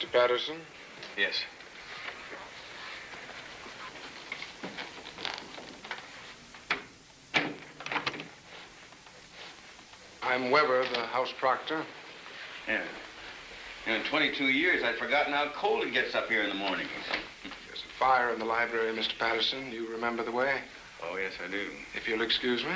Mr. Patterson? Yes. I'm Weber, the house proctor. Yeah. In 22 years, I'd forgotten how cold it gets up here in the mornings. There's a fire in the library, Mr. Patterson. You remember the way? Oh, yes, I do. If you'll excuse me.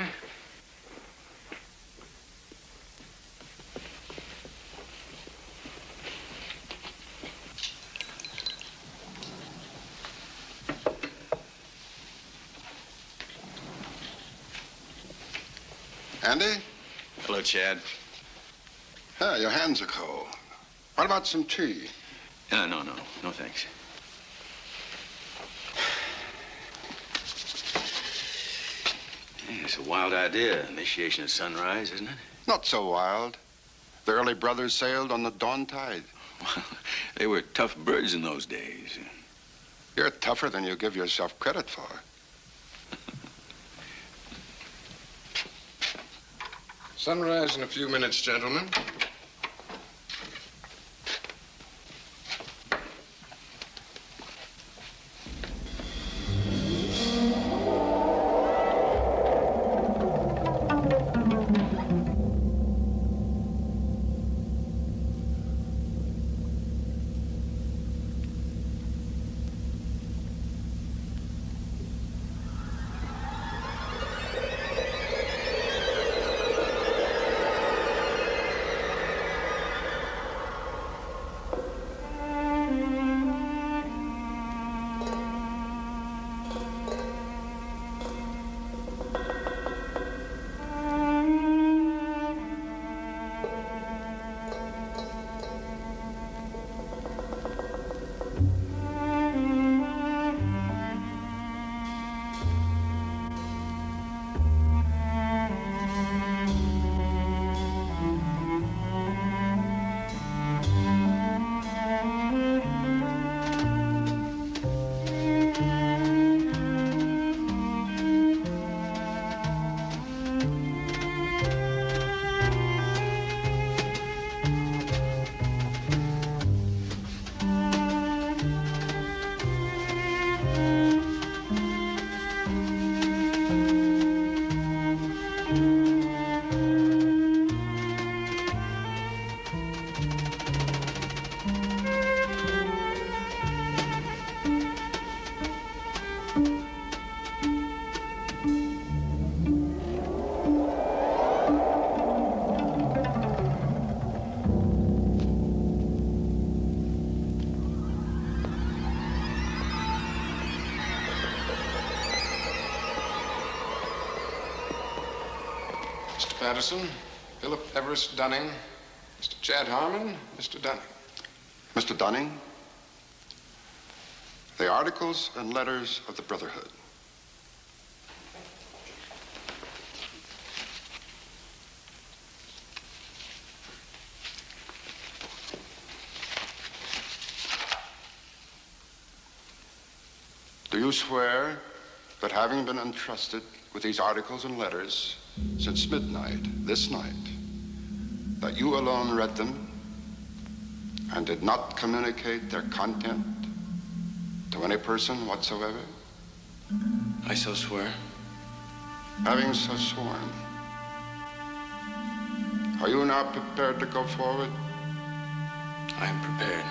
Andy? Hello, Chad. Yeah, your hands are cold. What about some tea? No, thanks. Hey, it's a wild idea, initiation at sunrise, isn't it? Not so wild. The early brothers sailed on the dawn tide. Well, they were tough birds in those days. You're tougher than you give yourself credit for. Sunrise in a few minutes, gentlemen. Patterson, Philip Everest Dunning, Mr. Chad Harmon, Mr. Dunning. Mr. Dunning, the articles and letters of the Brotherhood. Do you swear that having been entrusted with these articles and letters since midnight this night, that you alone read them and did not communicate their content to any person whatsoever? I so swear. Having so sworn, are you now prepared to go forward? I am prepared.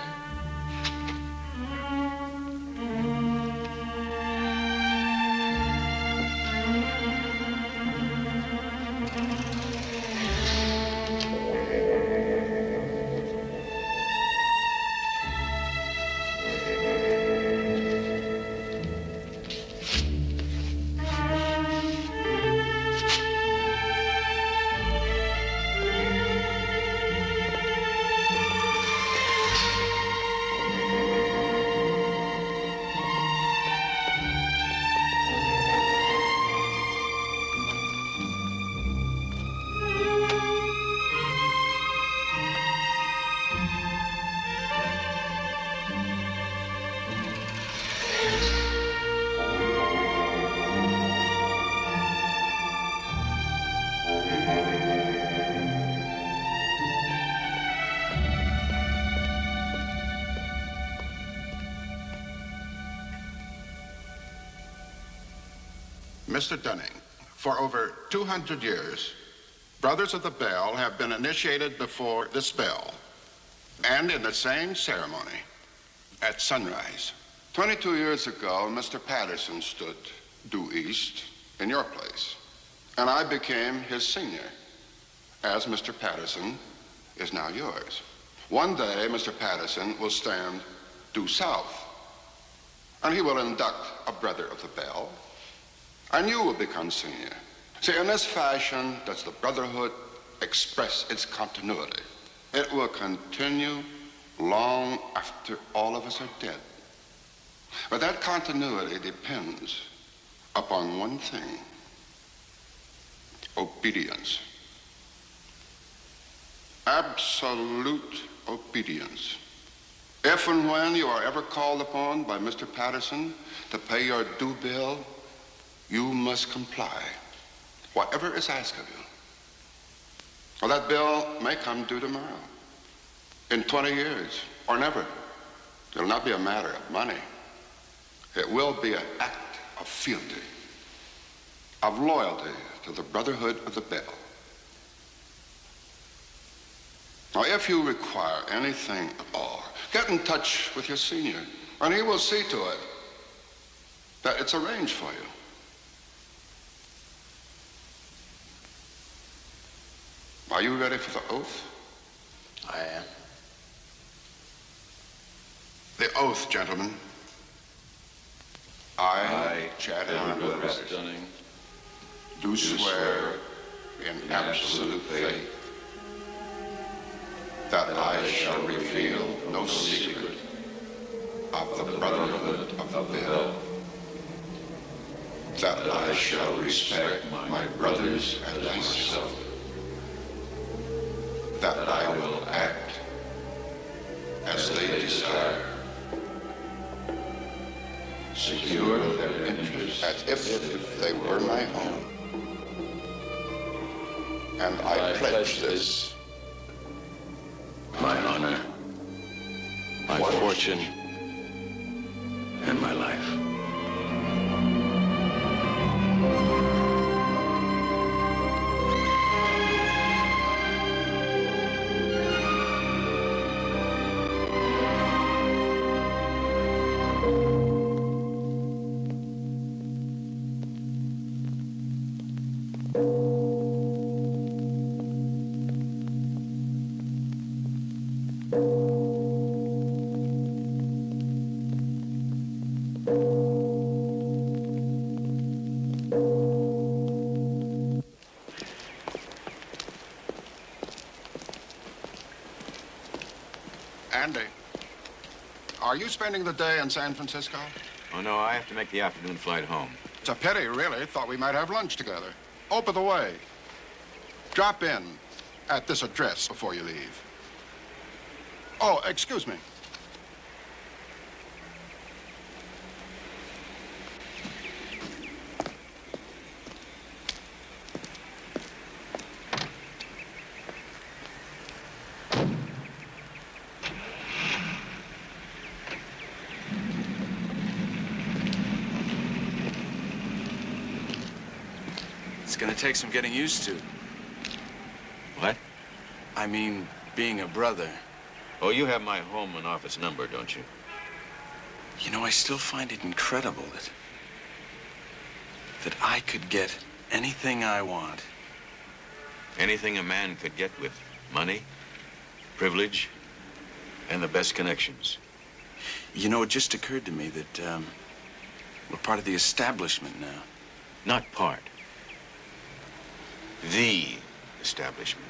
Mr. Dunning, for over 200 years, Brothers of the Bell have been initiated before this bell and in the same ceremony at sunrise. 22 years ago, Mr. Patterson stood due east in your place, and I became his senior, as Mr. Patterson is now yours. One day, Mr. Patterson will stand due south, and he will induct a Brother of the Bell, and you will become senior. See, in this fashion does the Brotherhood express its continuity. It will continue long after all of us are dead. But that continuity depends upon one thing: obedience. Absolute obedience. If and when you are ever called upon by Mr. Patterson to pay your due bill, you must comply, whatever is asked of you. Well, that bill may come due tomorrow, in 20 years, or never. It'll not be a matter of money. It will be an act of fealty, of loyalty to the Brotherhood of the Bell. Now, if you require anything at all, get in touch with your senior, and he will see to it that it's arranged for you. Are you ready for the oath? I am. The oath, gentlemen. I, Chad Dunning, do swear in absolute faith that I shall reveal no secret of the Brotherhood of the Bell, that I shall respect my brothers and myself, that I will act as they desire, secure their interests as if they were my own. And I pledge this, my honor, my fortune, and my life. Andy, are you spending the day in San Francisco? Oh, no, I have to make the afternoon flight home. It's a pity, really. Thought we might have lunch together. Oh, by the way, drop in at this address before you leave. Oh, excuse me. It's gonna take some getting used to. What? I mean, being a brother. Oh, you have my home and office number, don't you? You know, I still find it incredible that I could get anything I want. Anything a man could get with money, privilege, and the best connections. You know, it just occurred to me that we're part of the establishment now. Not part. The establishment.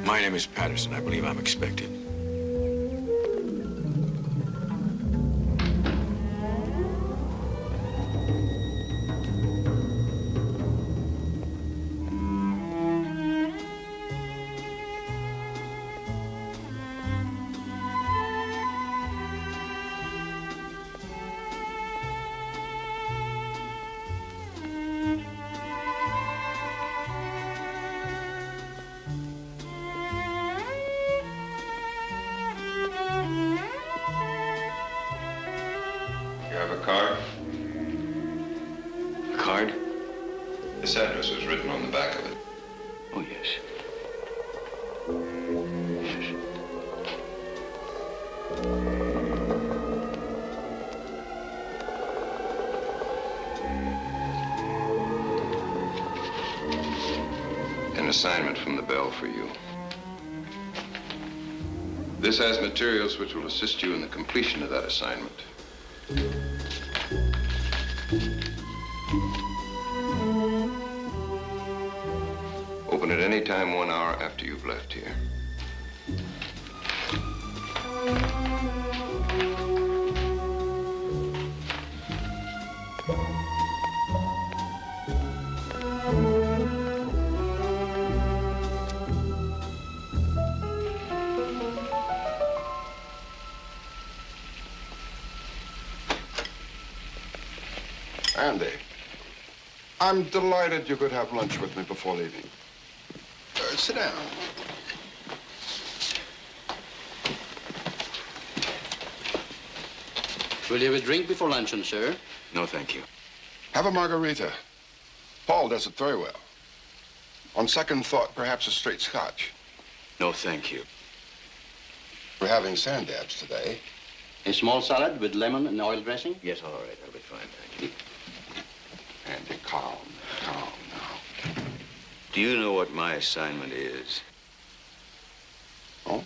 My name is Patterson. I believe I'm expected. You have a card? A card? This address was written on the back of it. Oh, yes. Yes. An assignment from the Bell for you. This has materials which will assist you in the completion of that assignment. Open at any time 1 hour after you've left here. Andy, I'm delighted you could have lunch with me before leaving. Sit down. Will you have a drink before luncheon, sir? No, thank you. Have a margarita. Paul does it very well. On second thought, perhaps a straight scotch. No, thank you. We're having sand dabs today. A small salad with lemon and oil dressing? Yes, all right. I'll be fine, thank you. Andy, calm now. Do you know what my assignment is? Oh?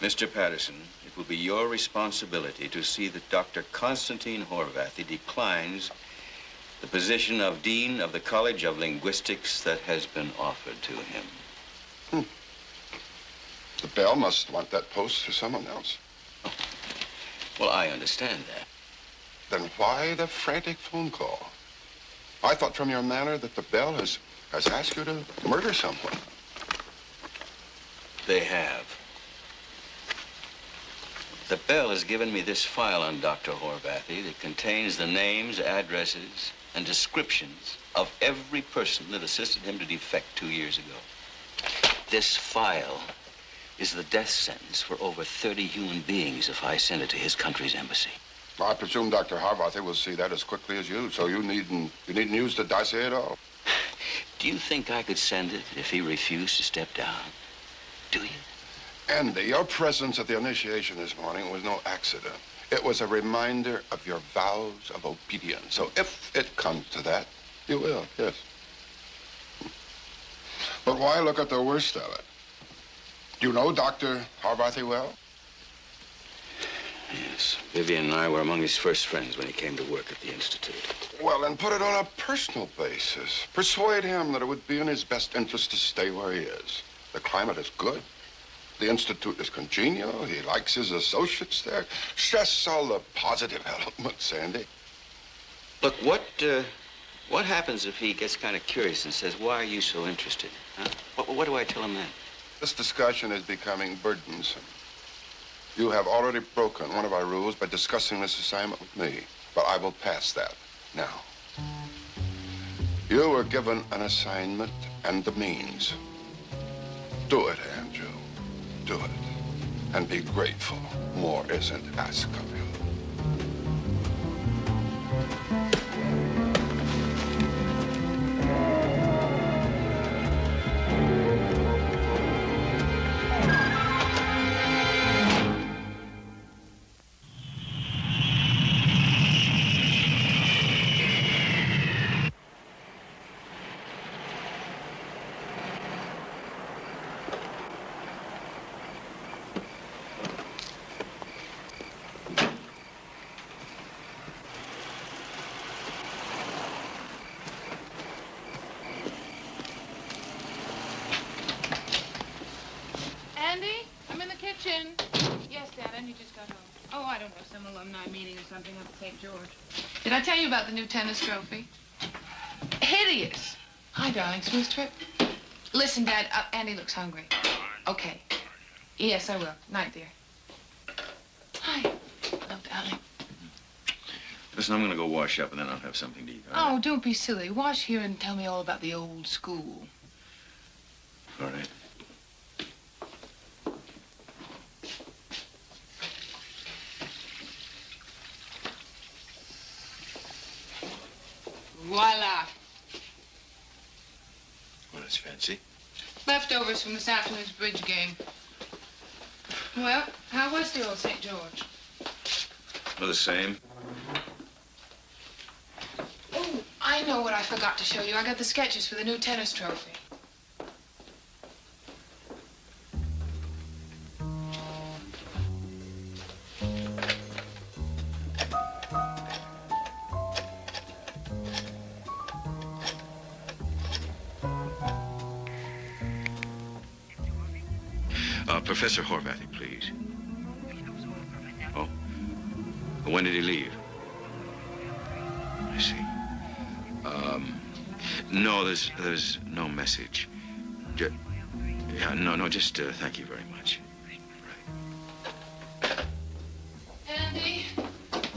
Mr. Patterson, it will be your responsibility to see that Dr. Constantine Horvathy declines the position of Dean of the College of Linguistics that has been offered to him. The Bell must want that post for someone else. Well, I understand that. Then why the frantic phone call? I thought from your manner that the Bell has asked you to murder someone. They have. The Bell has given me this file on Dr. Horvathy that contains the names, addresses, and descriptions of every person that assisted him to defect 2 years ago. This file is the death sentence for over 30 human beings if I send it to his country's embassy. Well, I presume Dr. Horvathy will see that as quickly as you, so you needn't use the dossier at all. Do you think I could send it if he refused to step down? Do you? Andy, your presence at the initiation this morning was no accident. It was a reminder of your vows of obedience. So if it comes to that, you will, yes. But why look at the worst of it? Do you know Dr. Horvathy well? Yes. Vivian and I were among his first friends when he came to work at the Institute. Well, then put it on a personal basis. Persuade him that it would be in his best interest to stay where he is. The climate is good. The Institute is congenial. He likes his associates there. Stress all the positive elements, Andy. Look, what happens if he gets kind of curious and says, why are you so interested? Huh? What do I tell him then? This discussion is becoming burdensome. You have already broken one of our rules by discussing this assignment with me, but I will pass that now. You were given an assignment and the means. Do it, Andrew. Do it. And be grateful. More isn't asked of you. Andy, I'm in the kitchen. Yes, Dad, Andy just got home. Oh, I don't know, some alumni meeting or something up at St. George. Did I tell you about the new tennis trophy? Hideous. Hi, darling. Smooth trip? Listen, Dad, Andy looks hungry. Okay. Yes, I will. Night, dear. Hi. Hello, darling. Listen, I'm going to go wash up, and then I'll have something to eat. Oh, don't be silly. Wash here and tell me all about the old school. All right. Voila. Well, that's fancy. Leftovers from this afternoon's bridge game. Well, how was the old St. George? Well, the same. Oh, I know what I forgot to show you. I got the sketches for the new tennis trophy. Professor Horvathy, please. Oh. When did he leave? I see. No, there's no message. Just thank you very much. Right. Andy,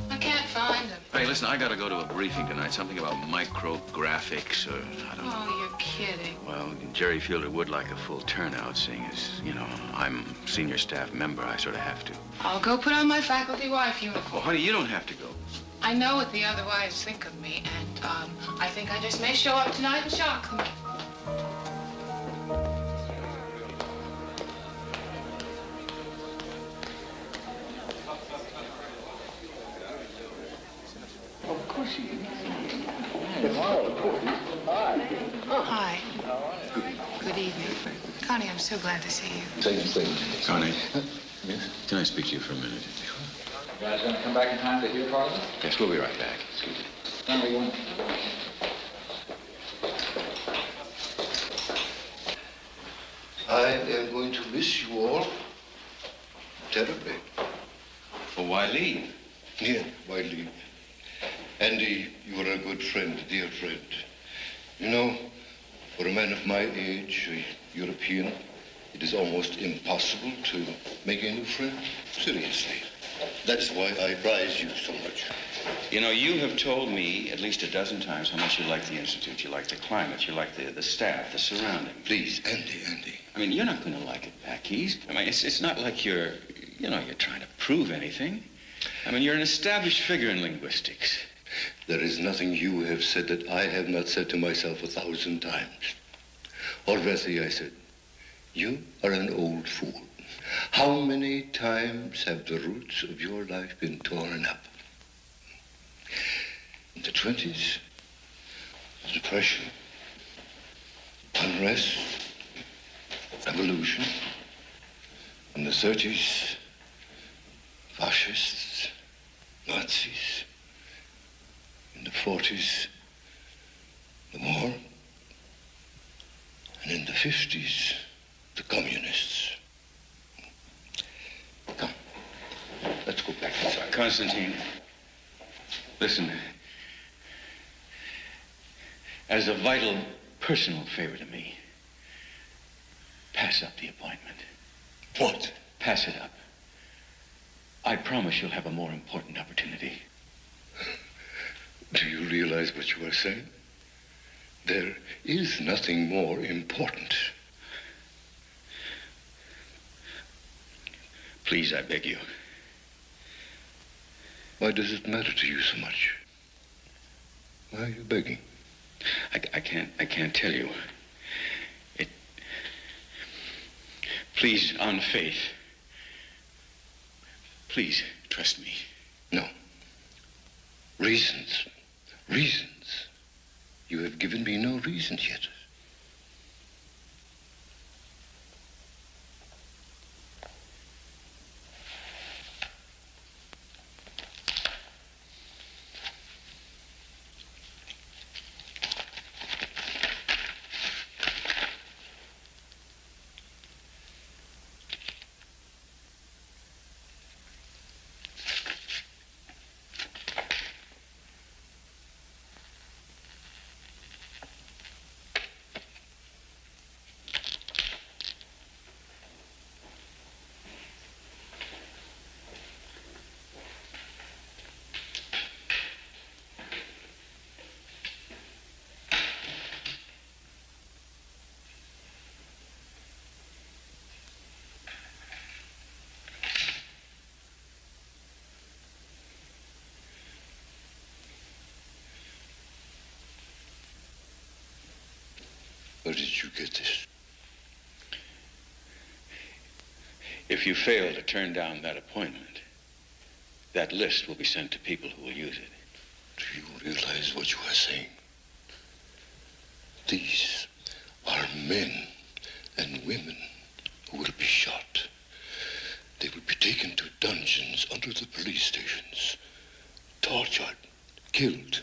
I can't find him. Hey, listen, I gotta go to a briefing tonight. Something about micrographics or, I don't know. Oh, you're kidding. Well, Jerry Fielder would like a full turnout, seeing as, I'm senior staff member. I sort of have to. I'll go put on my faculty wife uniform. Well, honey, you don't have to go. I know what the otherwise think of me, and, I think I just may show up tonight and shock them. Of course you do. Hi. Good evening. Connie, I'm so glad to see you. Same thing. Connie, Yes? can I speak to you for a minute? You guys gonna come back in time to hear Parliament? Yes, we'll be right back. Excuse me. Number one. I am going to miss you all terribly. Well, why leave? Yeah, why leave? Andy, you are a good friend, a dear friend. You know, for a man of my age, a European, it is almost impossible to make a new friend. Seriously. That's why I prize you so much. You have told me at least a dozen times how much you like the Institute, you like the climate, you like the staff, the surroundings. Please, Andy. I mean, you're not going to like it back east. I mean, it's not like you're trying to prove anything. I mean, you're an established figure in linguistics. There is nothing you have said that I have not said to myself 1,000 times. Horvathy, I said, you are an old fool. How many times have the roots of your life been torn up? In the 20s, depression, unrest, revolution. In the 30s, fascists, Nazis. In the 40s, the war. And in the 50s, the communists. Come, let's go back inside. Constantine, listen. As a vital personal favor to me, pass up the appointment. What? Pass it up. I promise you'll have a more important opportunity. Do you realize what you are saying? There is nothing more important. Please, I beg you. Why does it matter to you so much? Why are you begging? I can't tell you. Please, on faith. Please, trust me. No. Reasons. You have given me no reasons yet. did you get this? If you fail to turn down that appointment, that list will be sent to people who will use it. Do you realize what you are saying? These are men and women who will be shot. They will be taken to dungeons under the police stations, tortured, killed.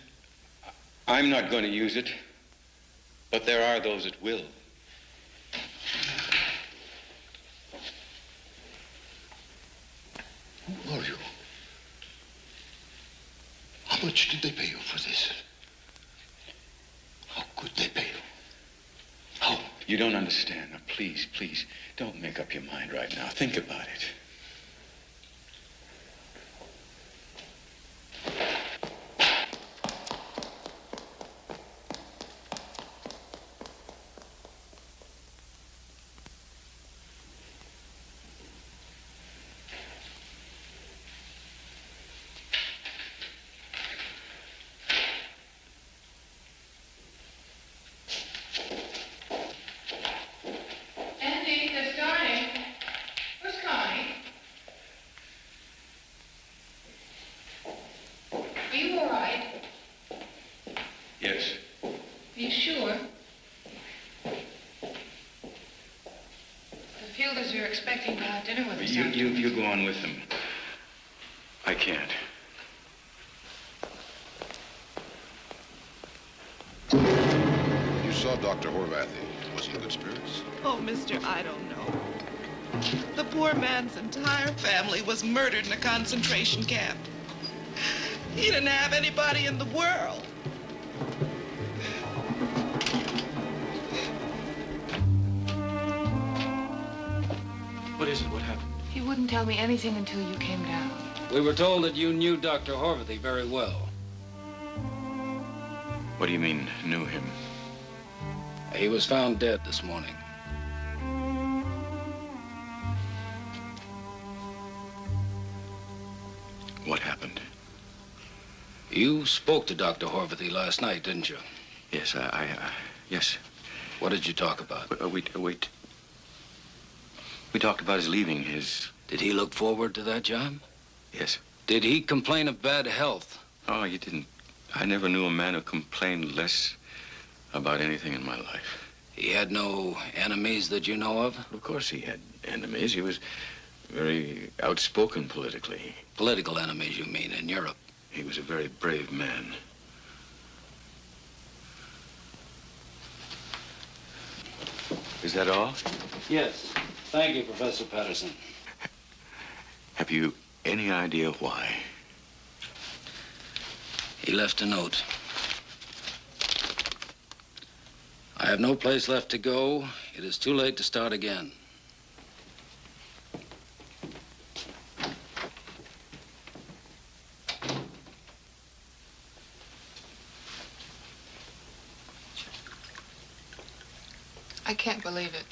I'm not going to use it, but there are those that will. Who are you? How much did they pay you for this? How could they pay you? How? You don't understand. Now, please, please, don't make up your mind right now. Think about it. Yes. Are you sure? The Fielders are expecting to have dinner with us. You go on with them. I can't. You saw Dr. Horvathy. Was he in good spirits? Oh, mister, I don't know. The poor man's entire family was murdered in a concentration camp. He didn't have anybody in the world. What is it? What happened? He wouldn't tell me anything until you came down. We were told that you knew Dr. Horvathy very well. What do you mean, knew him? He was found dead this morning. What happened? You spoke to Dr. Horvathy last night, didn't you? Yes, yes. What did you talk about? Wait. We talked about his leaving his... Did he look forward to that job? Yes. Did he complain of bad health? Oh, you didn't. I never knew a man who complained less about anything in my life. He had no enemies that you know of? Of course he had enemies. He was very outspoken politically. Political enemies, you mean, in Europe? He was a very brave man. Is that all? Yes. Thank you, Professor Patterson. Have you any idea why? He left a note. I have no place left to go. It is too late to start again. I can't believe it.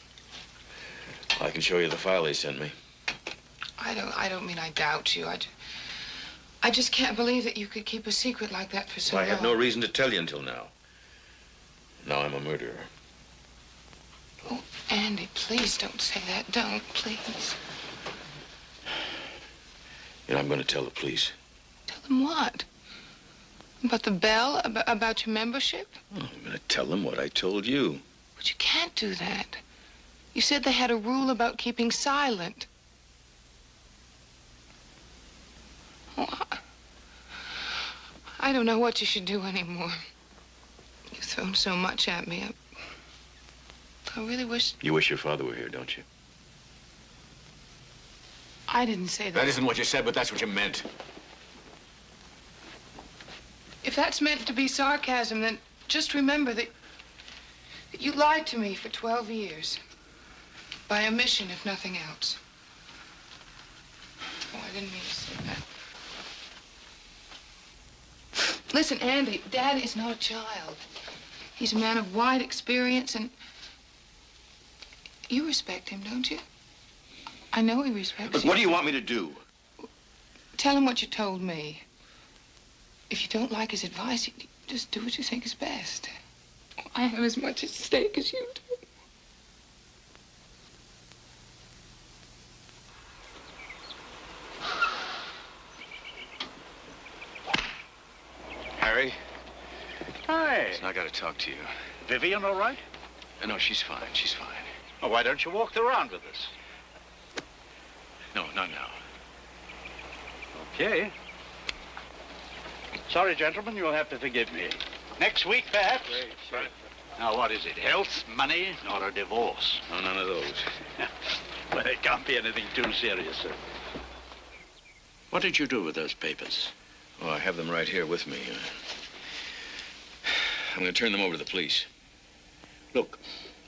I can show you the file he sent me. I don't mean I doubt you. I just can't believe that you could keep a secret like that for so long. I had no reason to tell you until now. Now I'm a murderer. Oh, Andy, please don't say that. Don't, please. And I'm going to tell the police. Tell them what? About the bell? About your membership? Oh, I'm going to tell them what I told you. But you can't do that. You said they had a rule about keeping silent. Oh, I don't know what you should do anymore. You've thrown so much at me. I really wish... You wish your father were here, don't you? I didn't say that. That isn't what you said, but that's what you meant. If that's meant to be sarcasm, then just remember that you lied to me for 12 years. By omission, if nothing else. Oh, I didn't mean to say that. Listen, Andy, Dad is not a child. He's a man of wide experience, and you respect him, don't you? I know he respects Look, you. what do you want me to do? Tell him what you told me. If you don't like his advice, you just do what you think is best. I have as much at stake as you do. Harry? Hi. Listen, I gotta talk to you. Vivian all right? No, she's fine. She's fine. Oh, why don't you walk around with us? No, not now. Okay. Sorry, gentlemen, you'll have to forgive me. Next week, perhaps? Great, sure. Now, what is it? Health, money, or a divorce? No, none of those. Well, it can't be anything too serious, sir. What did you do with those papers? Oh, I have them right here with me. I'm going to turn them over to the police. Look,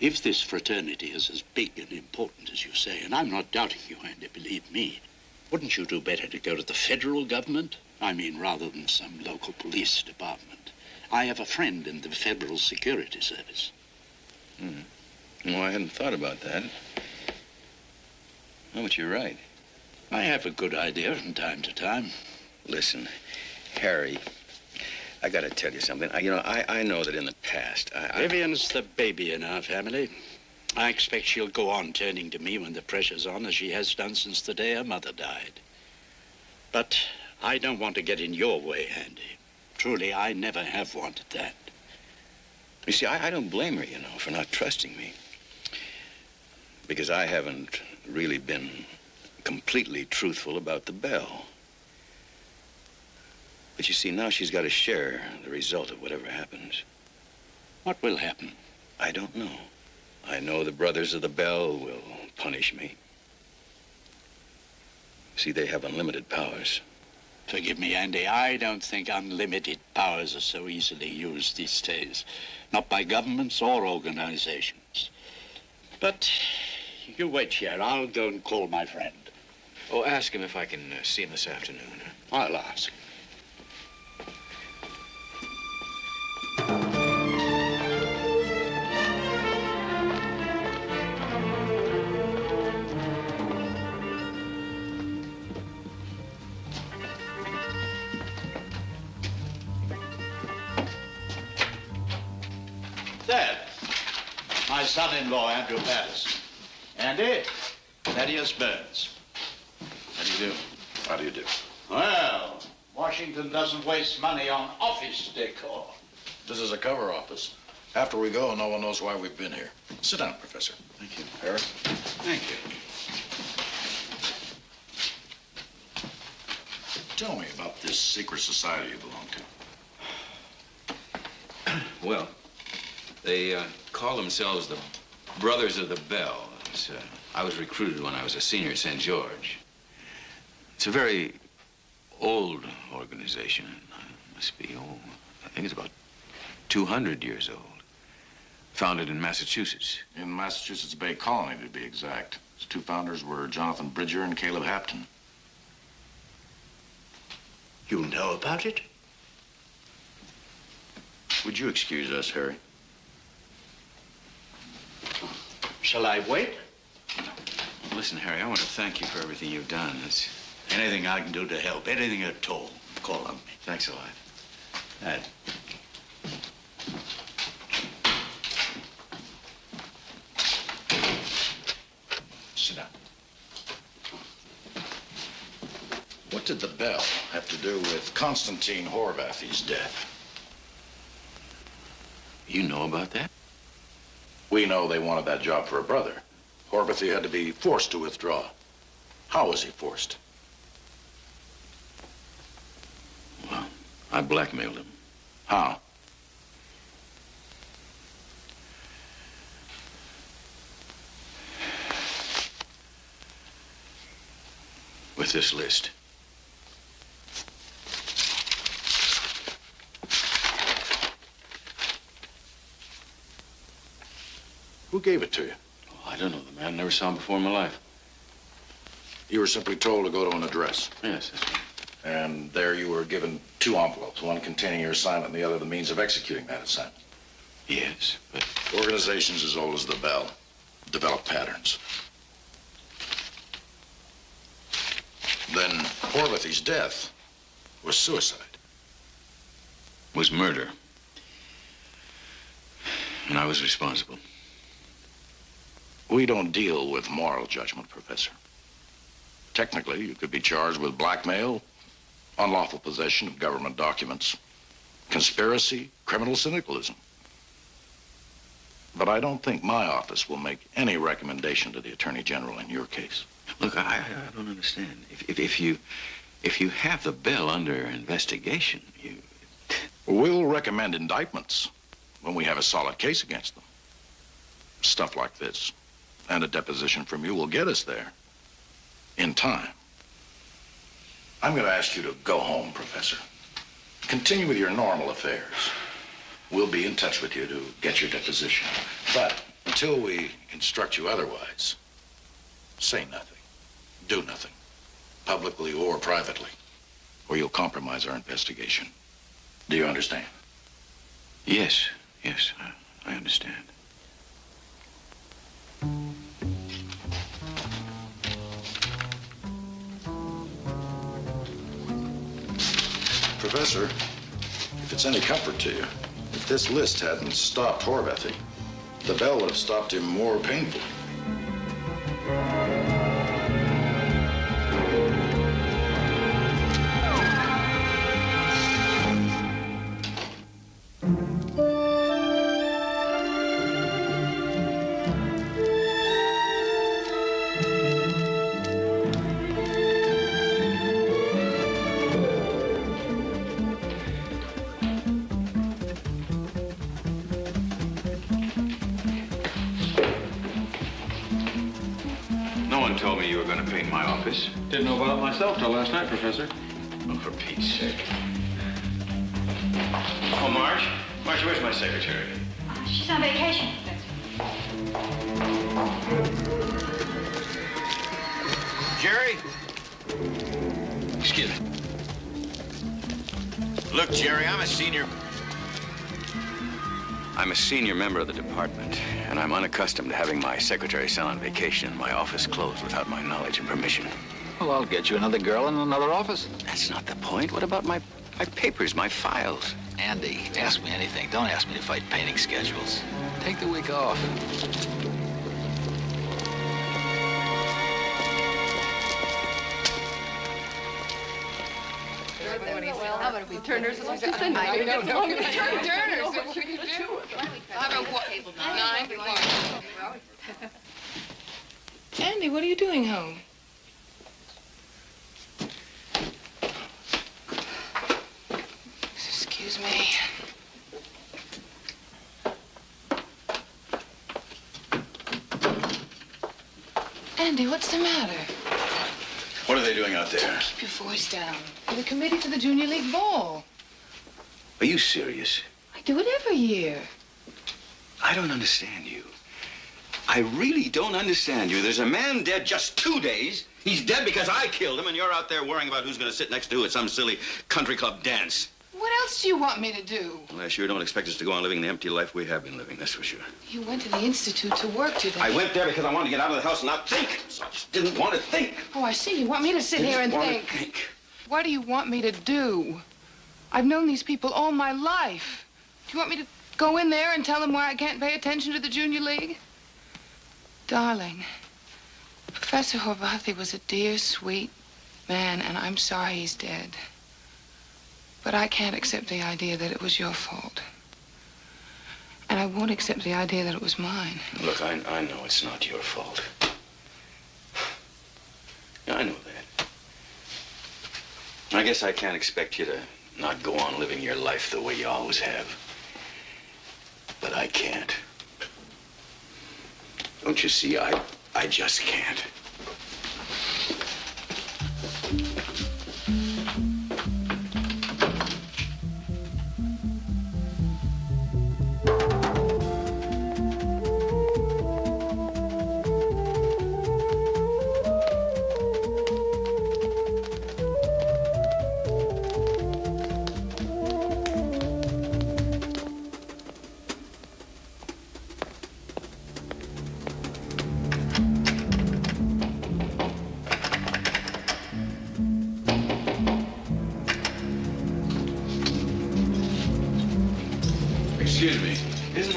if this fraternity is as big and important as you say, and I'm not doubting you, Andy, believe me, wouldn't you do better to go to the federal government? I mean, rather than some local police department. I have a friend in the Federal Security Service. No, I hadn't thought about that. No, but you're right. I have a good idea from time to time. Listen, Harry, I got to tell you something. I know that in the past, Vivian's the baby in our family. I expect she'll go on turning to me when the pressure's on, as she has done since the day her mother died. But I don't want to get in your way, Andy. Truly, I never have wanted that. You see, I don't blame her, for not trusting me. Because I haven't really been completely truthful about the bell. But you see, now she's got to share the result of whatever happens. What will happen? I don't know. I know the Brothers of the Bell will punish me. See, they have unlimited powers. Forgive me, Andy, I don't think unlimited powers are so easily used these days. Not by governments or organizations. But you wait here. I'll go and call my friend. Oh, ask him if I can see him this afternoon. I'll ask. There. My son-in-law, Andrew Patterson. Andy, Thaddeus Burns. How do you do? How do you do? Well, Washington doesn't waste money on office decor. This is a cover office. After we go, no one knows why we've been here. Sit down, Professor. Thank you. Harry? Thank you. Tell me about this secret society you belong to. Well, they call themselves the Brothers of the Bell. I was recruited when I was a senior at St. George. It's a very old organization. It must be, I think it's about 200 years old. Founded in Massachusetts. In Massachusetts Bay Colony, to be exact. Its two founders were Jonathan Bridger and Caleb Hampton. You know about it? Would you excuse us, Harry? Shall I wait? Listen, Harry, I want to thank you for everything you've done. Anything I can do to help, anything at all, call on me. Thanks a lot. Ed. Sit down. What did the bell have to do with Constantine Horvathy's death? You know about that? We know they wanted that job for a brother. Horvathy had to be forced to withdraw. How was he forced? Well, I blackmailed him. How? With this list. Who gave it to you? Oh, I don't know the man. Never saw him before in my life. You were simply told to go to an address. Yes, that's right. And there you were given two envelopes, one containing your assignment and the other the means of executing that assignment. Yes, but... Organizations as old as the Bell develop patterns. Then Horvathy's death was suicide. Was murder. And I was responsible. We don't deal with moral judgment, Professor. Technically, you could be charged with blackmail, unlawful possession of government documents, conspiracy, criminal syndicalism. But I don't think my office will make any recommendation to the Attorney General in your case. Look, I don't understand. If you have the Bell under investigation, you... We'll recommend indictments when we have a solid case against them. Stuff like this and a deposition from you will get us there in time. I'm going to ask you to go home, Professor. Continue with your normal affairs. We'll be in touch with you to get your deposition. But until we instruct you otherwise, say nothing, do nothing, publicly or privately, or you'll compromise our investigation. Do you understand? Yes, I understand. Professor, if it's any comfort to you, if this list hadn't stopped Horvathy, the Bell would have stopped him more painfully. Told me you were going to paint my office. Didn't know about it myself till last night, Professor. Oh, for Pete's sake. Oh, Marge? Marge, where's my secretary? She's on vacation. Jerry? Excuse me. Look, Jerry, I'm a senior member of the department, and I'm unaccustomed to having my secretary sent on vacation and my office closed without my knowledge and permission. Well, I'll get you another girl in another office. That's not the point. What about my papers, my files? Andy, ask me anything. Don't ask me to fight painting schedules. Take the week off. How about if we Turners? No. Turners. What should you do? How about what? 9 to 1. Andy, what are you doing home? Excuse me. Andy, what's the matter? What are they doing out there? Keep your voice down. For the committee for the Junior League ball. Are you serious? I do it every year. I don't understand you. I really don't understand you. There's a man dead just 2 days. He's dead because I killed him, and you're out there worrying about who's going to sit next to who at some silly country club dance. What else do you want me to do? Well, I sure don't expect us to go on living the empty life we have been living, that's for sure. You went to the Institute to work today. I went there because I wanted to get out of the house and not think. So I just didn't want to think. Oh, I see. You want me to sit here and think. What do you want me to do? I've known these people all my life. Do you want me to go in there and tell them why I can't pay attention to the Junior League? Darling, Professor Horvathy was a dear, sweet man, and I'm sorry he's dead. But I can't accept the idea that it was your fault. And I won't accept the idea that it was mine. Look, I know it's not your fault. I know that. I guess I can't expect you to not go on living your life the way you always have. But I can't. Don't you see, I just can't.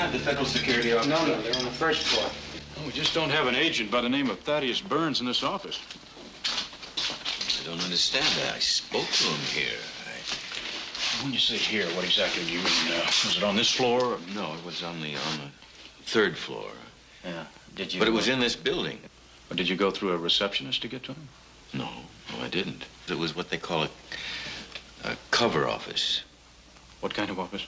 have the federal security office? No, they're on the first floor. We just don't have an agent by the name of Thaddeus Burns in this office. I don't understand that. I spoke to him here. When you say here, what exactly do you mean? Was it on this floor? No, it was on the third floor. Yeah. Did you? But it was in this building. Or did you go through a receptionist to get to him? No, I didn't. It was what they call a cover office. What kind of office?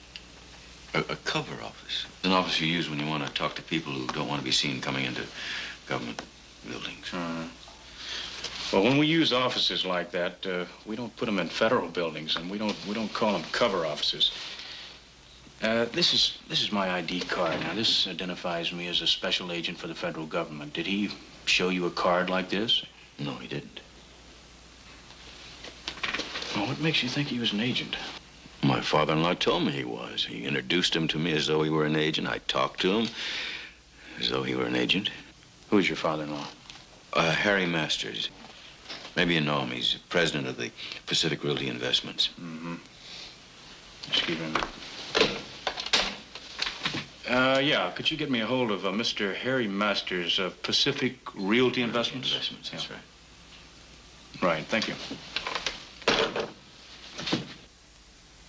A cover office. An office you use when you want to talk to people who don't want to be seen coming into government buildings. Well, when we use offices like that, we don't put them in federal buildings, and we don't call them cover offices. This is my ID card. Now, this identifies me as a special agent for the federal government. Did he show you a card like this? No, he didn't. Well, what makes you think he was an agent? My father-in-law told me he was. He introduced him to me as though he were an agent. I talked to him as though he were an agent. Who's your father-in-law? Harry Masters. Maybe you know him. He's president of the Pacific Realty Investments. Mm-hmm. Excuse me. Yeah, could you get me a hold of Mr. Harry Masters of Pacific Realty Investments? Investments, that's right. Right, thank you.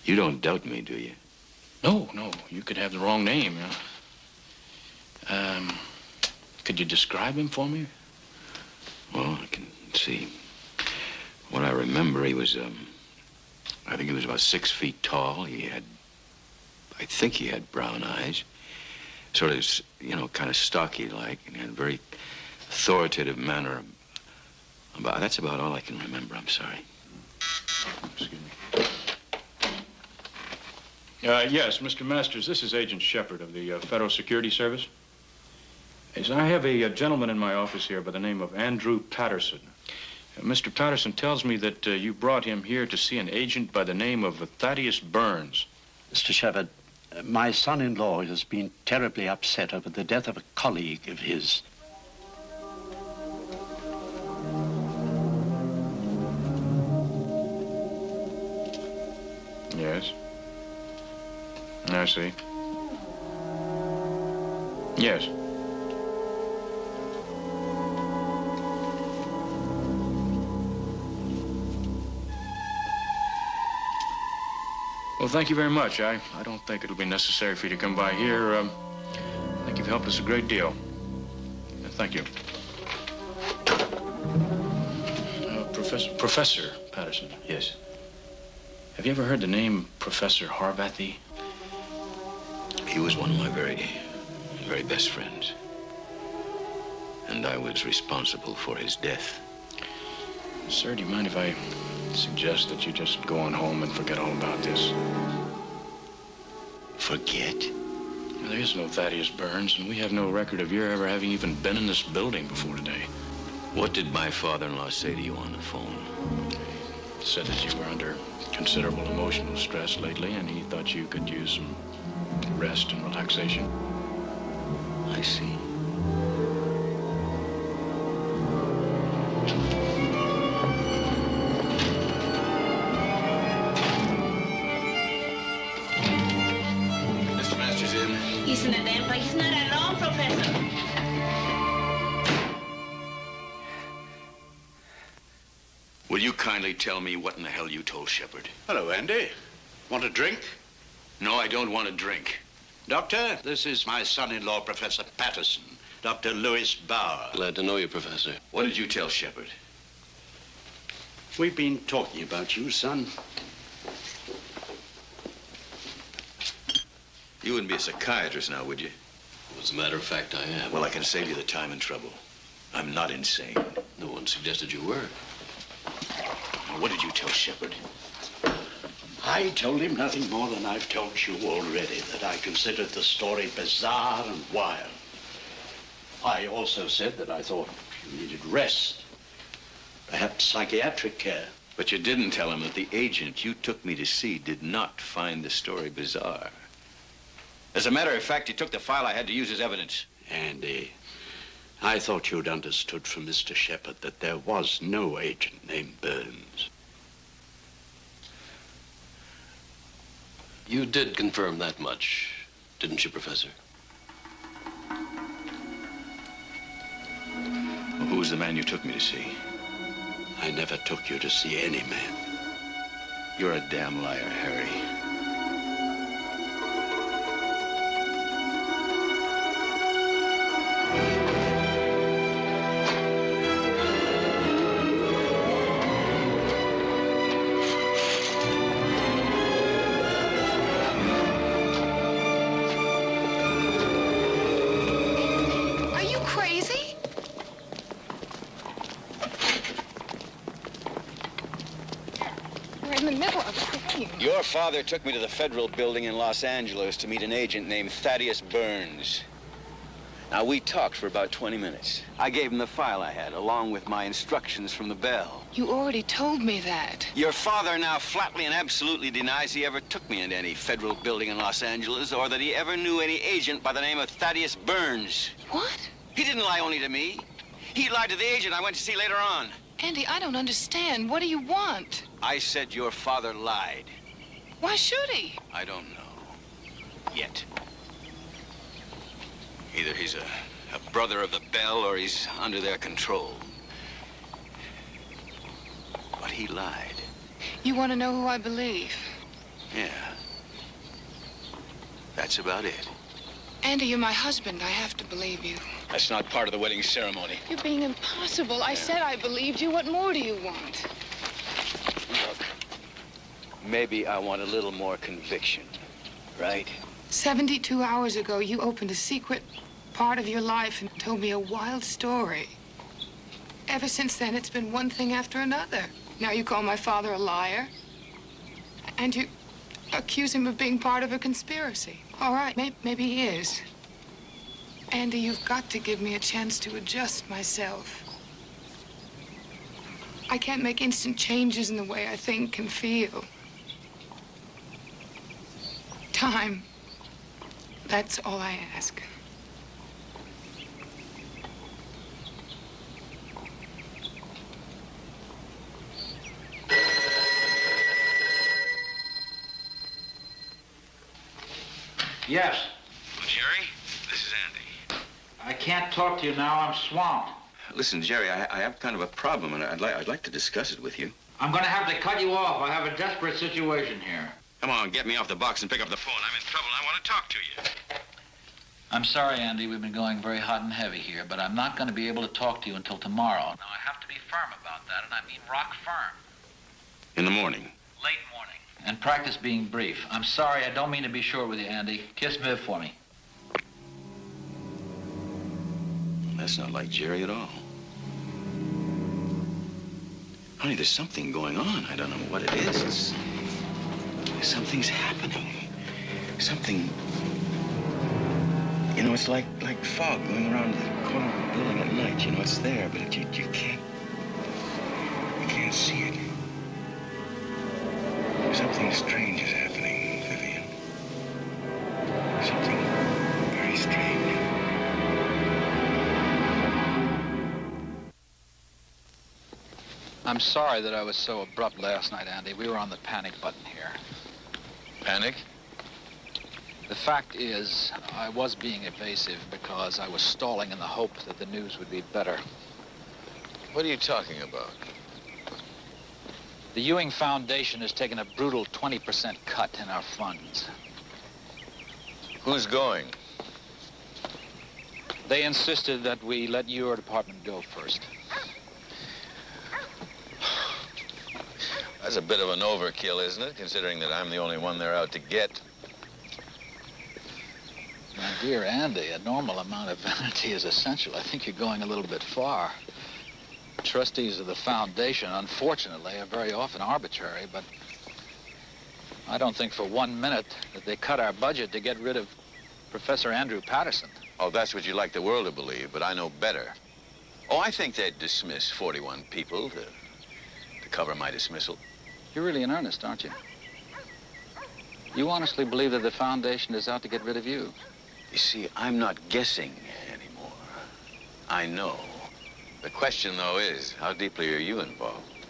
You don't doubt me, do you? No, you could have the wrong name. Could you describe him for me? Well, I can see. What I remember, he was, I think he was about 6 feet tall. I think he had brown eyes. Sort of, kind of stocky-like, and he had a very authoritative manner. That's about all I can remember, I'm sorry. Excuse me. Yes, Mr. Masters, this is Agent Shepard of the Federal Security Service. Yes, I have a gentleman in my office here by the name of Andrew Patterson. Mr. Patterson tells me that you brought him here to see an agent by the name of Thaddeus Burns. Mr. Shepard, my son-in-law has been terribly upset over the death of a colleague of his. Yes. I see. Yes. Well, thank you very much. I don't think it'll be necessary for you to come by here. I think you've helped us a great deal. Thank you. Professor Patterson. Yes. Have you ever heard the name Professor Horvathy? He was one of my very, very best friends. And I was responsible for his death. Sir, do you mind if I suggest that you just go on home and forget all about this? Forget? Well, there is no Thaddeus Burns, and we have no record of your ever having even been in this building before today. What did my father-in-law say to you on the phone? He said that you were under considerable emotional stress lately, and he thought you could use some rest and relaxation. I see. Mr. Masters in? He's in a damn place. He's not alone, Professor. Will you kindly tell me what in the hell you told Shepard? Hello, Andy. Want a drink? No, I don't want a drink. Doctor, this is my son-in-law, Professor Patterson. Dr. Louis Bauer. Glad to know you, Professor. What did you tell Shepard? We've been talking about you, son. You wouldn't be a psychiatrist now, would you? As a matter of fact, I am. Well, I can save you the time and trouble. I'm not insane. No one suggested you were. What did you tell Shepard? I told him nothing more than I've told you already, that I considered the story bizarre and wild. I also said that I thought you needed rest, perhaps psychiatric care. But you didn't tell him that the agent you took me to see did not find the story bizarre. As a matter of fact, he took the file I had to use as evidence. Andy, I thought you'd understood from Mr. Shepard that there was no agent named Burns. You did confirm that much, didn't you, Professor? was the man you took me to see? I never took you to see any man. You're a damn liar, Harry. Are you crazy? We're in the middle of a game. Your father took me to the federal building in Los Angeles to meet an agent named Thaddeus Burns. Now, we talked for about 20 minutes. I gave him the file I had, along with my instructions from the Bell. You already told me that. Your father now flatly and absolutely denies he ever took me into any federal building in Los Angeles or that he ever knew any agent by the name of Thaddeus Burns. What? He didn't lie only to me. He lied to the agent I went to see later on. Andy, I don't understand. What do you want? I said your father lied. Why should he? I don't know. Yet. Either he's a brother of the Bell or he's under their control. But he lied. You want to know who I believe? Yeah. That's about it. Andy, you're my husband. I have to believe you. That's not part of the wedding ceremony. You're being impossible. I said I believed you. What more do you want? Look, maybe I want a little more conviction, right? 72 hours ago, you opened a secret part of your life and told me a wild story. Ever since then, it's been one thing after another. Now you call my father a liar, and you accuse him of being part of a conspiracy. All right, maybe he is. Andy, you've got to give me a chance to adjust myself. I can't make instant changes in the way I think and feel. Time. That's all I ask. Yes. Well, Jerry, this is Andy. I can't talk to you now. I'm swamped. Listen, Jerry, I have kind of a problem, and I'd like to discuss it with you. I'm going to have to cut you off. I have a desperate situation here. Come on, get me off the box and pick up the phone. I'm in trouble. I want to talk to you. I'm sorry, Andy. We've been going very hot and heavy here, but I'm not going to be able to talk to you until tomorrow. Now, I have to be firm about that, and I mean rock firm. In the morning. Late morning. And practice being brief. I'm sorry. I don't mean to be short with you, Andy. Kiss Viv for me. That's not like Jerry at all. Honey, there's something going on. I don't know what it is. Something's happening. Something... You know, it's like fog going around the corner of the building at night. You know, it's there, but you can't see it. Something strange is happening, Vivian. Something very strange. I'm sorry that I was so abrupt last night, Andy. We were on the panic button here. Panic? The fact is, I was being evasive because I was stalling in the hope that the news would be better. What are you talking about? The Ewing Foundation has taken a brutal 20% cut in our funds. Who's going? They insisted that we let your department go first. That's a bit of an overkill, isn't it? Considering that I'm the only one they're out to get. My dear Andy, a normal amount of vanity is essential. I think you're going a little bit far. Trustees of the foundation, unfortunately, are very often arbitrary, but I don't think for 1 minute that they cut our budget to get rid of Professor Andrew Patterson. Oh, that's what you'd like the world to believe, but I know better. Oh, I think they'd dismiss 41 people to cover my dismissal. You're really in earnest, aren't you? You honestly believe that the foundation is out to get rid of you? You see, I'm not guessing anymore. I know. The question, though, is, how deeply are you involved?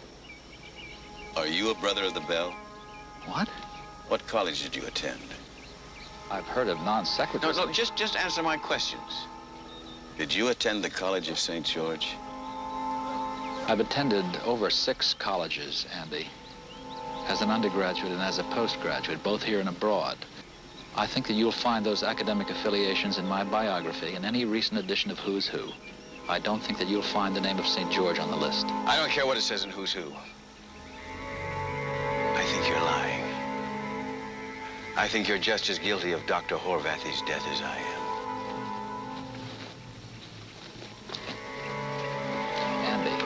Are you a brother of the Bell? What? What college did you attend? I've heard of non-sequiturs. No, just answer my questions. Did you attend the College of St. George? I've attended over 6 colleges, Andy, as an undergraduate and as a postgraduate, both here and abroad. I think that you'll find those academic affiliations in my biography in any recent edition of Who's Who. I don't think that you'll find the name of St. George on the list. I don't care what it says in Who's Who. I think you're lying. I think you're just as guilty of Dr. Horvathy's death as I am. Andy,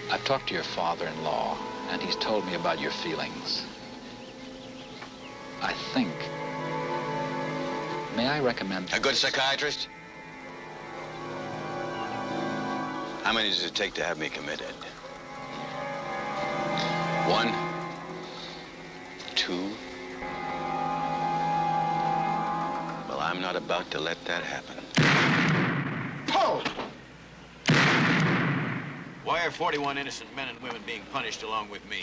I've talked to your father-in-law, and he's told me about your feelings. I think... May I recommend... A good psychiatrist? How many does it take to have me committed? 1, 2. Well, I'm not about to let that happen. Hold! Why are 41 innocent men and women being punished along with me?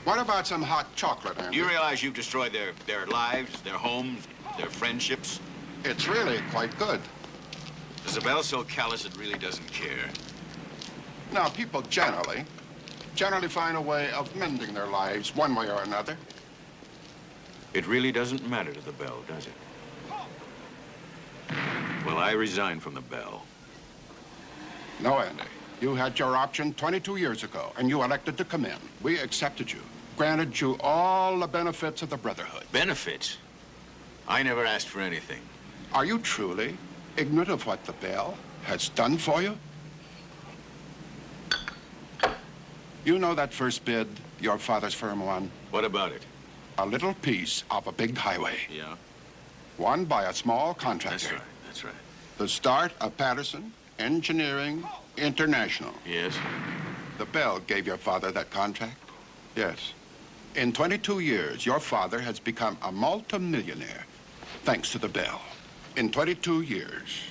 What about some hot chocolate, Andy? Do you realize you've destroyed their lives, their homes, their friendships? It's really quite good. Is the bell so callous it really doesn't care? Now, people generally find a way of mending their lives one way or another. It really doesn't matter to the bell, does it? Well, I resign from the bell. No, Andy. You had your option 22 years ago, and you elected to come in. We accepted you, granted you all the benefits of the Brotherhood. Benefits? I never asked for anything. Are you truly ignorant of what the Bell has done for you? You know that first bid your father's firm won? What about it? A little piece of a big highway. Yeah? Won by a small contractor. That's right, that's right. The start of Patterson Engineering International. Yes? The Bell gave your father that contract? Yes. In 22 years, your father has become a multimillionaire, thanks to the Bell. In 22 years,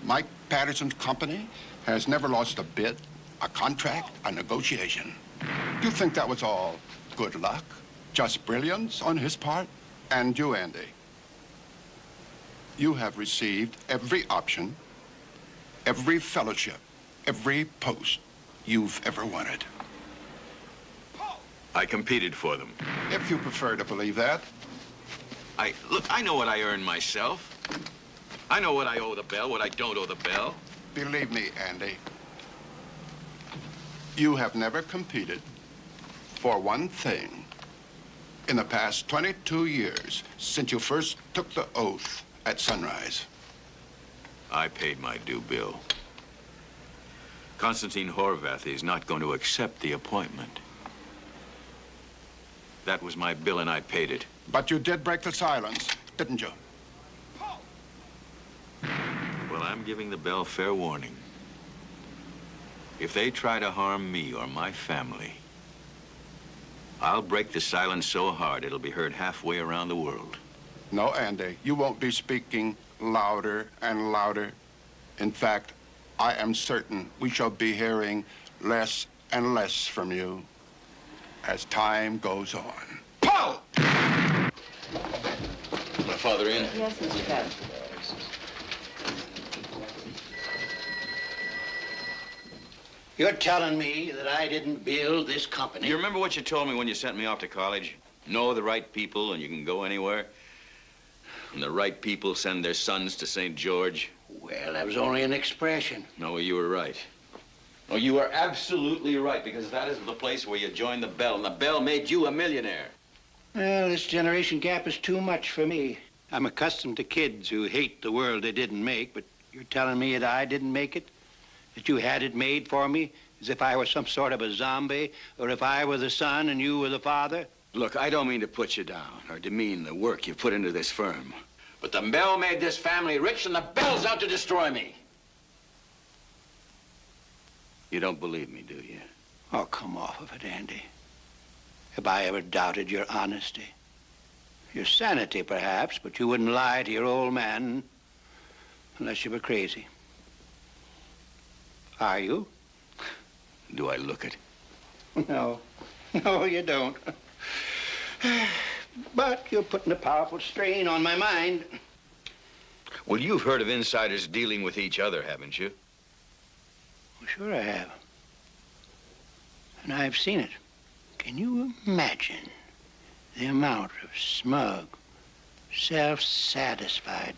Mike Patterson's company has never lost a bid, a contract, a negotiation. Do you think that was all good luck? Just brilliance on his part? And you, Andy, you have received every option, every fellowship, every post you've ever wanted. I competed for them. If you prefer to believe that. Look, I know what I earn myself. I know what I owe the Bell, what I don't owe the Bell. Believe me, Andy, you have never competed for one thing in the past 22 years since you first took the oath at Sunrise. I paid my due bill. Constantine Horvathy is not going to accept the appointment. That was my bill, and I paid it. But you did break the silence, didn't you? Well, I'm giving the Bell fair warning. If they try to harm me or my family, I'll break the silence so hard it'll be heard halfway around the world. No, Andy, you won't be speaking louder and louder. In fact, I am certain we shall be hearing less and less from you as time goes on. Paul! My father in? Yes, Mr. Patterson. You're telling me that I didn't build this company? You remember what you told me when you sent me off to college? Know the right people and you can go anywhere? And the right people send their sons to St. George? Well, that was only an expression. No, you were right. Oh, you were absolutely right, because that is the place where you joined the Bell, and the Bell made you a millionaire. Well, this generation gap is too much for me. I'm accustomed to kids who hate the world they didn't make, but you're telling me that I didn't make it? That you had it made for me, as if I were some sort of a zombie, or if I were the son and you were the father? Look, I don't mean to put you down or demean the work you've put into this firm. But the Bell made this family rich, and the Bell's out to destroy me. You don't believe me, do you? Oh, come off of it, Andy. Have I ever doubted your honesty? Your sanity, perhaps, but you wouldn't lie to your old man unless you were crazy. Are you? Do I look it? No. No, you don't. But you're putting a powerful strain on my mind. Well, you've heard of insiders dealing with each other, haven't you? Well, sure I have. And I've seen it. Can you imagine the amount of smug, self-satisfied,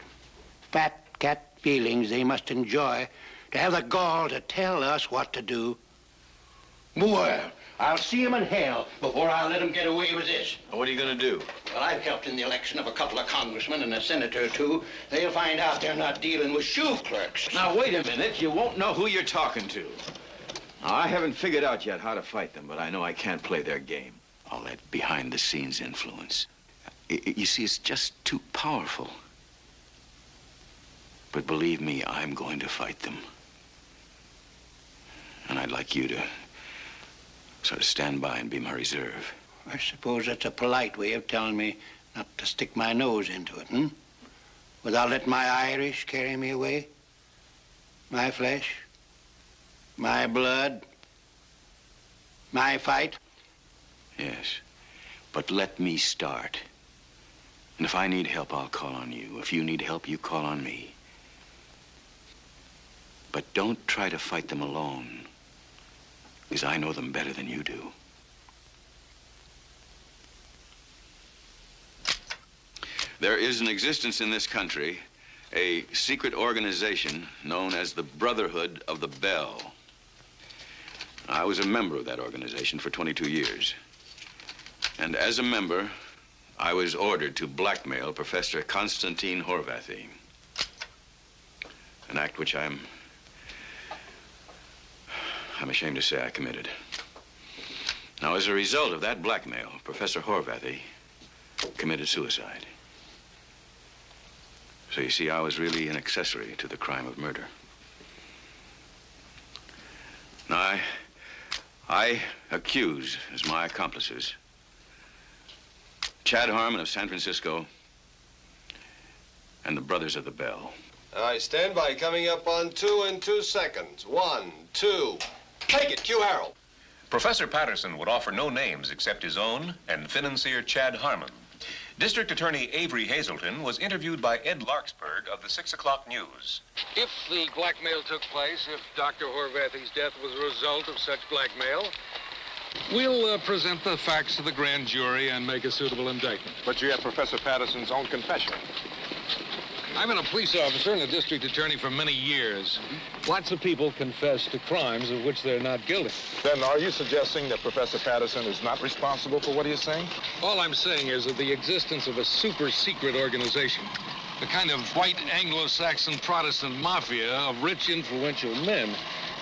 fat cat feelings they must enjoy to have the gall to tell us what to do? Well, I'll see him in hell before I'll let him get away with this. What are you going to do? Well, I've helped in the election of a couple of congressmen and a senator or two. They'll find out they're not dealing with shoe clerks. Now, wait a minute. You won't know who you're talking to. Now, I haven't figured out yet how to fight them, but I know I can't play their game. All that behind-the-scenes influence. You see, it's just too powerful. But believe me, I'm going to fight them. And I'd like you to sort of stand by and be my reserve. I suppose that's a polite way of telling me not to stick my nose into it, hmm? Without letting my Irish carry me away? My flesh? My blood? My fight? Yes. But let me start. And if I need help, I'll call on you. If you need help, you call on me. But don't try to fight them alone, because I know them better than you do. There is in existence in this country a secret organization known as the Brotherhood of the Bell. I was a member of that organization for 22 years. And as a member, I was ordered to blackmail Professor Constantine Horvathy. An act which I'm ashamed to say I committed. Now, as a result of that blackmail, Professor Horvathy committed suicide. So you see, I was really an accessory to the crime of murder. Now, I accuse as my accomplices Chad Harmon of San Francisco and the Brothers of the Bell. All right, stand by. Coming up on 2 in 2 seconds. 1, 2. Take it, Q. Harold. Professor Patterson would offer no names except his own and financier Chad Harmon. District Attorney Avery Hazelton was interviewed by Ed Larksburg of the 6 o'clock news. If the blackmail took place, if Dr. Horvathy's death was a result of such blackmail, we'll present the facts to the grand jury and make a suitable indictment. But you have Professor Patterson's own confession. I've been a police officer and a district attorney for many years. Lots of people confess to crimes of which they're not guilty. Then are you suggesting that Professor Patterson is not responsible for what he is saying? All I'm saying is that the existence of a super-secret organization, the kind of white Anglo-Saxon Protestant mafia of rich, influential men,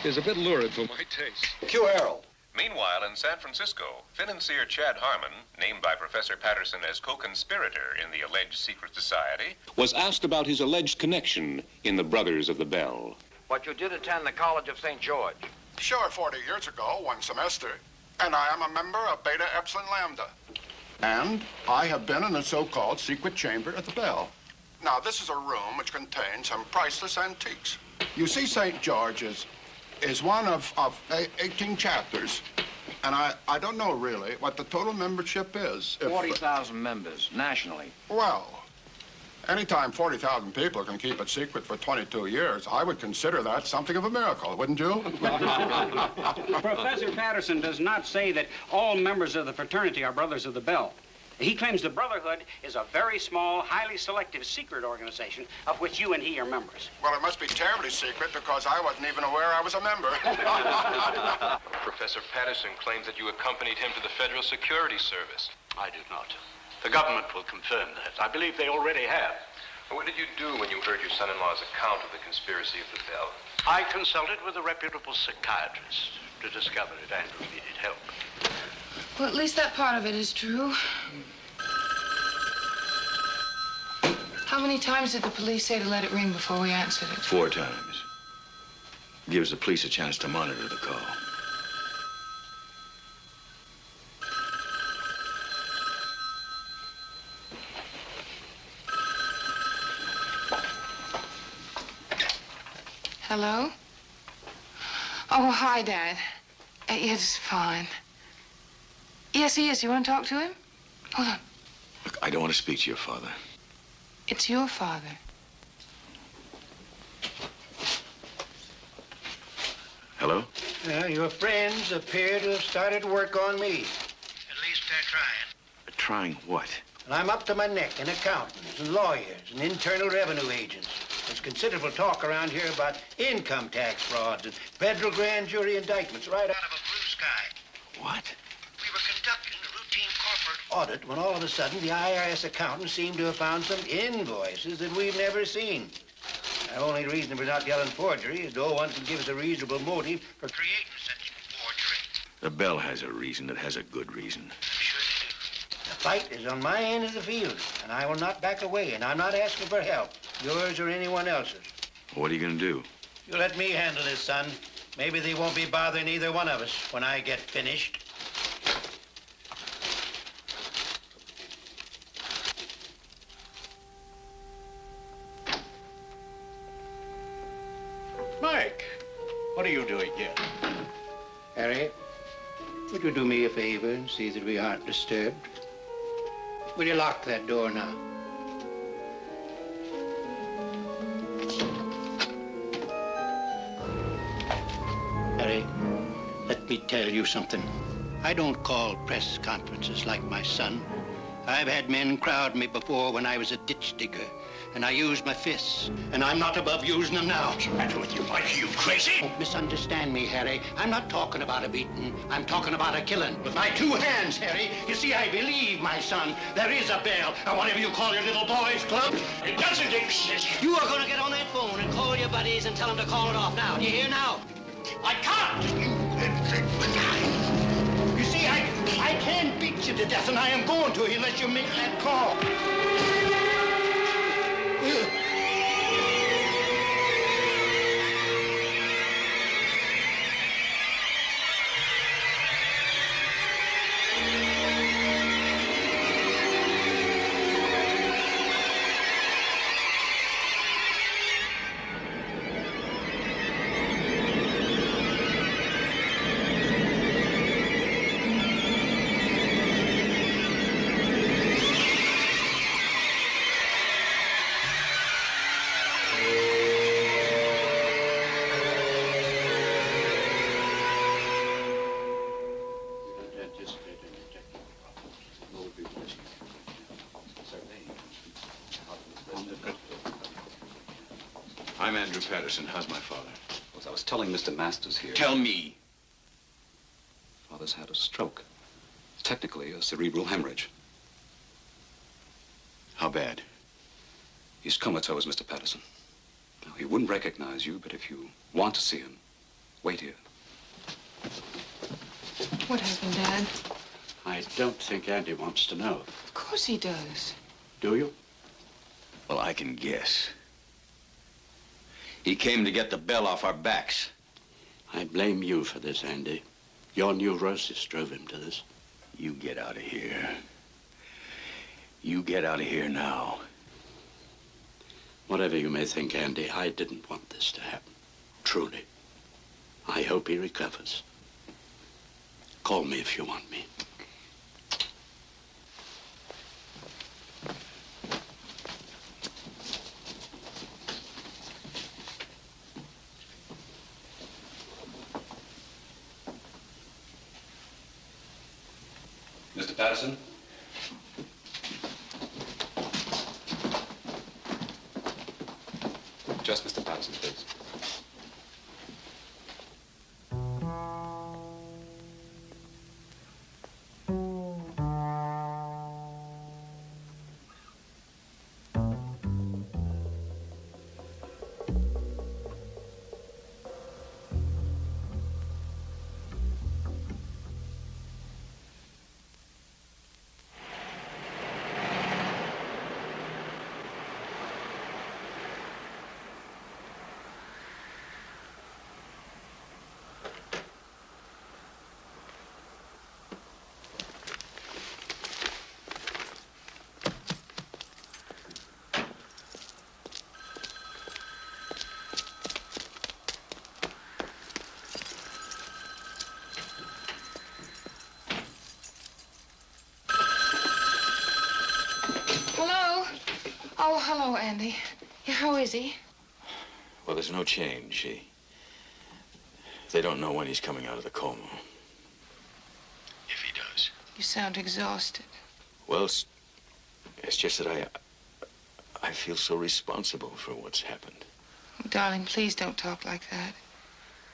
is a bit lurid for my taste. Q. Harold. Meanwhile, in San Francisco, financier Chad Harmon, named by Professor Patterson as co-conspirator in the alleged secret society, was asked about his alleged connection in the Brothers of the Bell. But you did attend the College of St. George. Sure, 40 years ago, one semester. And I am a member of Beta Epsilon Lambda. And I have been in the so-called secret chamber at the Bell. Now, this is a room which contains some priceless antiques. You see, St. George's is one of 18 chapters. And I don't know really what the total membership is. 40,000 members nationally. Well, anytime 40,000 people can keep it secret for 22 years, I would consider that something of a miracle, wouldn't you? Professor Patterson does not say that all members of the fraternity are Brothers of the Bell. He claims the Brotherhood is a very small, highly selective secret organization of which you and he are members. Well, it must be terribly secret because I wasn't even aware I was a member. Professor Patterson claims that you accompanied him to the Federal Security Service. I did not. The government will confirm that. I believe they already have. What did you do when you heard your son-in-law's account of the conspiracy of the Bell? I consulted with a reputable psychiatrist to discover it and who needed help. Well, at least that part of it is true. How many times did the police say to let it ring before we answered it? 4 times. Gives the police a chance to monitor the call. Hello? Oh, hi, Dad. It's fine. Yes, he is. You want to talk to him? Hold on. Look, I don't want to speak to your father. It's your father. Well, your friends appear to have started work on me. At least they're trying. Trying what? And I'm up to my neck in accountants and lawyers and internal revenue agents. There's considerable talk around here about income tax frauds and federal grand jury indictments right out of a blue sky. What? We were conducting a routine corporate audit when all of a sudden the IRS accountants seemed to have found some invoices that we've never seen. The only reason we're not yelling forgery is no one can give us a reasonable motive for creating such forgery. The Bell has a reason that has a good reason. The fight is on my end of the field, and I will not back away, and I'm not asking for help, yours or anyone else's. What are you going to do? You let me handle this, son. Maybe they won't be bothering either one of us when I get finished. Mike, what are you doing here? Harry, would you do me a favor and see that we aren't disturbed? Will you lock that door now? Harry, let me tell you something. I don't call press conferences like my son. I've had men crowd me before when I was a ditch digger, and I used my fists, and I'm not above using them now. What's the matter with you, Mike? Are you crazy? Don't misunderstand me, Harry. I'm not talking about a beating. I'm talking about a killing. With my two hands, Harry. You see, I believe, my son, there is a Bell, or whatever you call your little boys' club. It doesn't exist. You are going to get on that phone and call your buddies and tell them to call it off now. Do you hear now? I can't. You see, I can beat you to death, and I am going to unless you make that call. I'm Andrew Patterson. How's my father? As I was telling Mr. Masters here... Tell me. Father's had a stroke. Technically, a cerebral hemorrhage. How bad? He's comatose, Mr. Patterson. Now, he wouldn't recognize you, but if you want to see him, wait here. What happened, Dad? I don't think Andy wants to know. Of course he does. Do you? Well, I can guess. He came to get the Bell off our backs. I blame you for this, Andy. Your neurosis drove him to this. You get out of here. You get out of here now. Whatever you may think, Andy, I didn't want this to happen. Truly. I hope he recovers. Call me if you want me. Mr. Patterson? Just Mr. Patterson, please. Oh, hello, Andy. Yeah, how is he? Well, there's no change. They don't know when he's coming out of the coma. If he does. You sound exhausted. Well, it's just that I feel so responsible for what's happened. Oh, darling, please don't talk like that.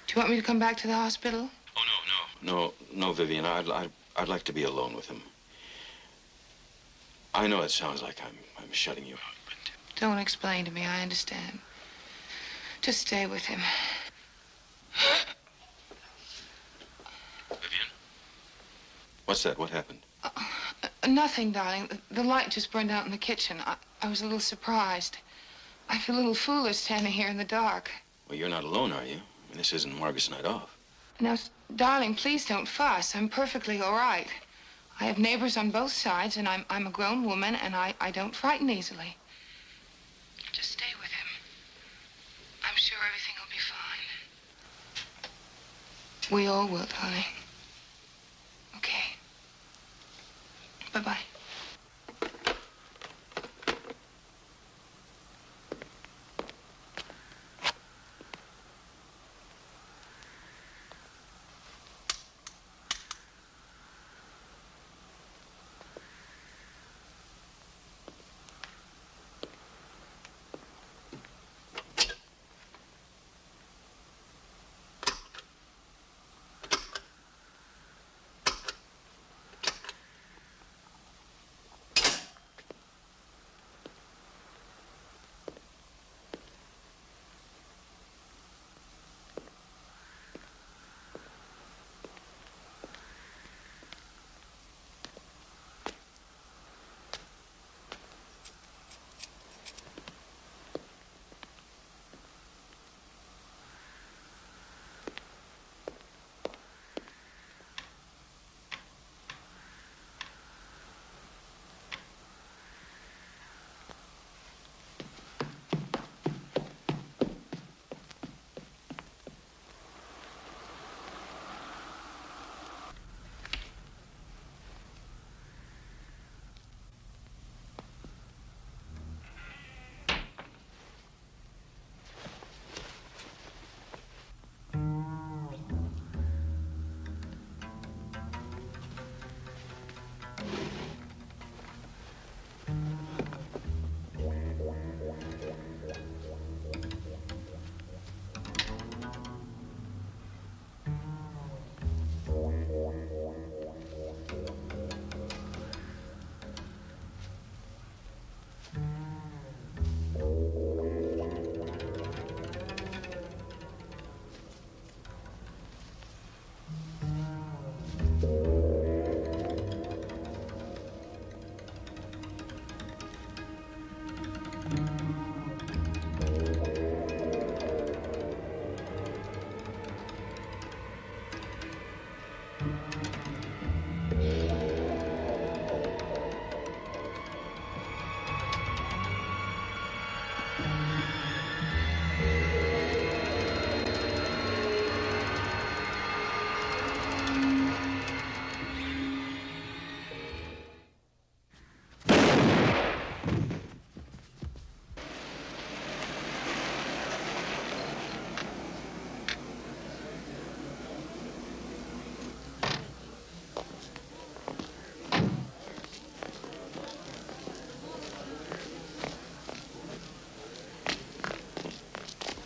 Do you want me to come back to the hospital? Oh, no, Vivian. I'd like to be alone with him. I know it sounds like I'm shutting you out, but... Don't explain to me. I understand. Just stay with him. Vivian? What's that? What happened? Nothing, darling. The light just burned out in the kitchen. I was a little surprised. I feel a little foolish standing here in the dark. Well, you're not alone, are you? I mean, this isn't Margaret's night off. Now, darling, please don't fuss. I'm perfectly all right. I have neighbors on both sides, and I'm a grown woman, and I don't frighten easily. Just stay with him. I'm sure everything will be fine. We all will, darling. Okay. Bye-bye.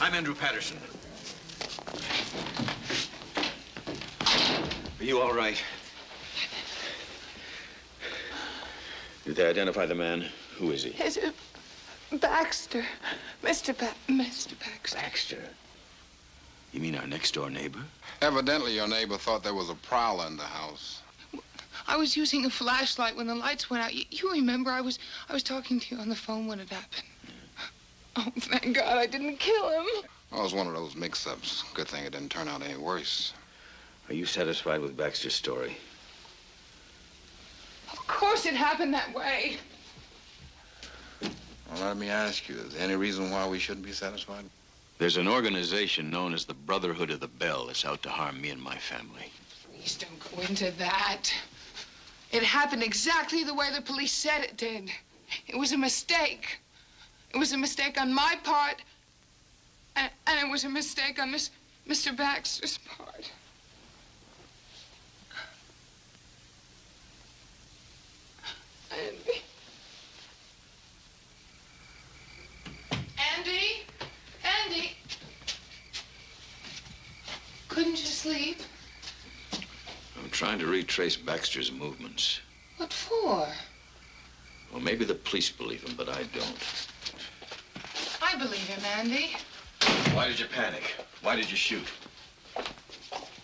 I'm Andrew Patterson. Are you all right? Did they identify the man? Who is he? It's Baxter. Mr. Baxter. Baxter? You mean our next-door neighbor? Evidently, your neighbor thought there was a prowler in the house. I was using a flashlight when the lights went out. You remember I was talking to you on the phone when it happened. Oh, thank God I didn't kill him. Oh, it was one of those mix-ups. Good thing it didn't turn out any worse. Are you satisfied with Baxter's story? Of course it happened that way. Well, let me ask you, is there any reason why we shouldn't be satisfied? There's an organization known as the Brotherhood of the Bell that's out to harm me and my family. Please don't go into that. It happened exactly the way the police said it did. It was a mistake. It was a mistake on my part, and it was a mistake on Mr. Baxter's part. Andy. Andy? Andy? Couldn't you sleep? I'm trying to retrace Baxter's movements. What for? Well, maybe the police believe him, but I don't. I believe him, Andy. Why did you panic? Why did you shoot?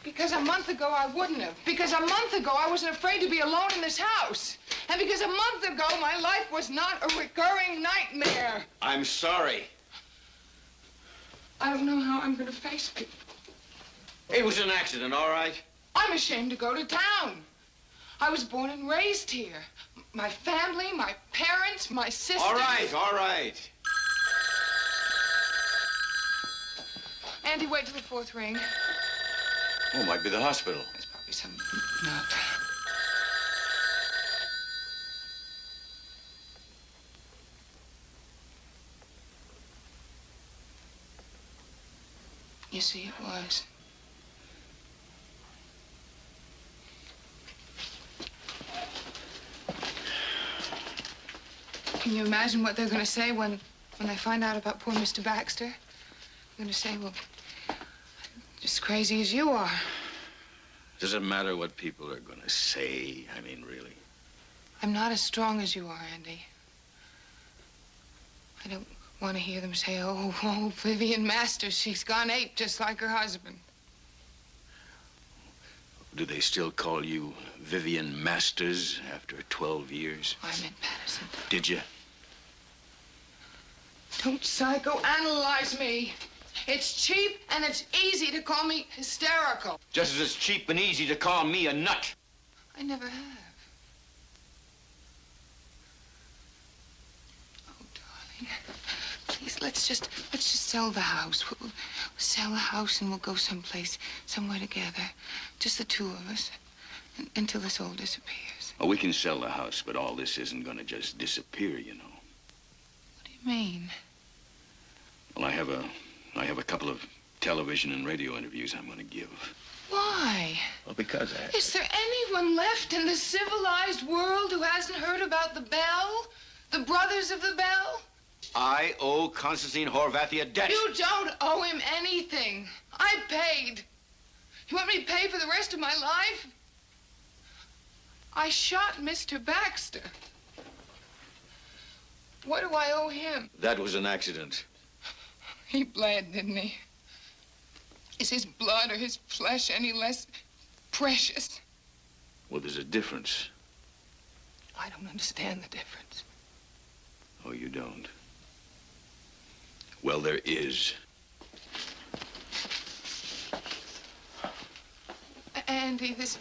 Because a month ago I wouldn't have. Because a month ago I wasn't afraid to be alone in this house. And because a month ago my life was not a recurring nightmare. I'm sorry. I don't know how I'm going to face it. It was an accident, all right? I'm ashamed to go to town. I was born and raised here. My family, my parents, my sisters. All right, all right. Andy, wait till the fourth ring. Oh, it might be the hospital. There's probably some nut. You see, it was. Can you imagine what they're going to say when they find out about poor Mr. Baxter? They're going to say, well, just crazy as you are. Does it matter what people are going to say? I mean, really. I'm not as strong as you are, Andy. I don't want to hear them say, oh, Vivian Masters, she's gone ape just like her husband. Do they still call you Vivian Masters after 12 years? I meant Patterson. Did you? Don't psychoanalyze me. It's cheap and it's easy to call me hysterical. Just as it's cheap and easy to call me a nut. I never have. Oh, darling. Please, let's just sell the house. We'll sell the house and we'll go someplace, somewhere together. Just the two of us, until this all disappears. Oh, we can sell the house, but all this isn't going to just disappear, you know. What do you mean? Well, I have a couple of television and radio interviews I'm going to give. Why? Well, because Is there anyone left in the civilized world who hasn't heard about the Bell? The Brothers of the Bell? I owe Constantine Horvath a debt. You don't owe him anything. I paid. You want me to pay for the rest of my life? I shot Mr. Baxter. What do I owe him? That was an accident. He bled, didn't he? Is his blood or his flesh any less precious? Well, there's a difference. I don't understand the difference. Oh, you don't? Well, there is. Andy, this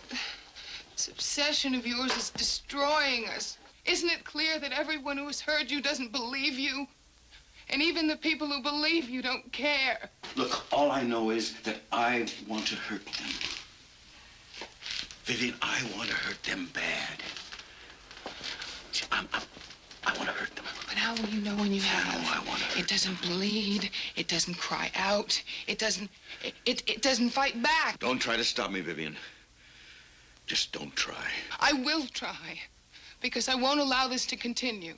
obsession of yours is destroying us. Isn't it clear that everyone who has heard you doesn't believe you? And even the people who believe you don't care. Look, all I know is that I want to hurt them. Vivian, I want to hurt them bad. See, I want to hurt them. But how will you know when you have? I want to hurt It doesn't bleed. It doesn't cry out. It doesn't fight back. Don't try to stop me, Vivian. Just don't try. I will try, because I won't allow this to continue.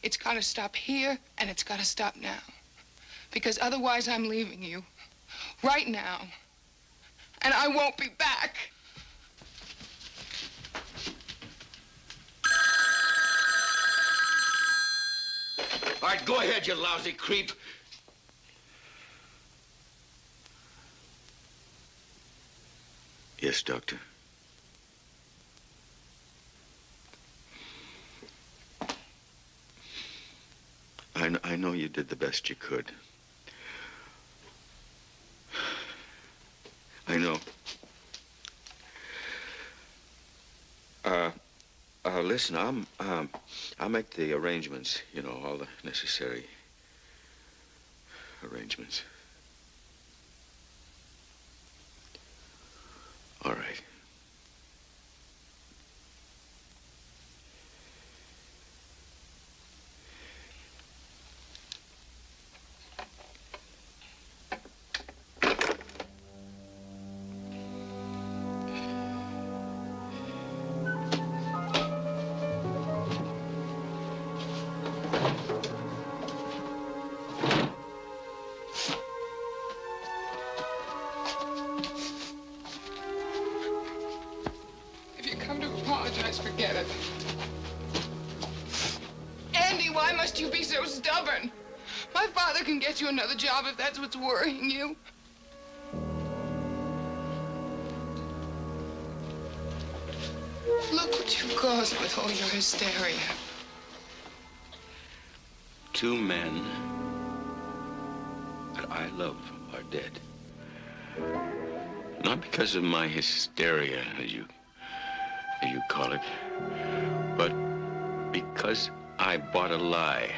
It's got to stop here, and it's got to stop now. Because otherwise, I'm leaving you. Right now. And I won't be back. All right, go ahead, you lousy creep. Yes, Doctor. I know you did the best you could. I know. Listen, I'll make the arrangements, you know, all the necessary arrangements. All right. forget it. Andy, why must you be so stubborn? My father can get you another job if that's what's worrying you. Look what you've caused with all your hysteria. 2 men that I love are dead. Not because of my hysteria, as you call it, but because I bought a lie.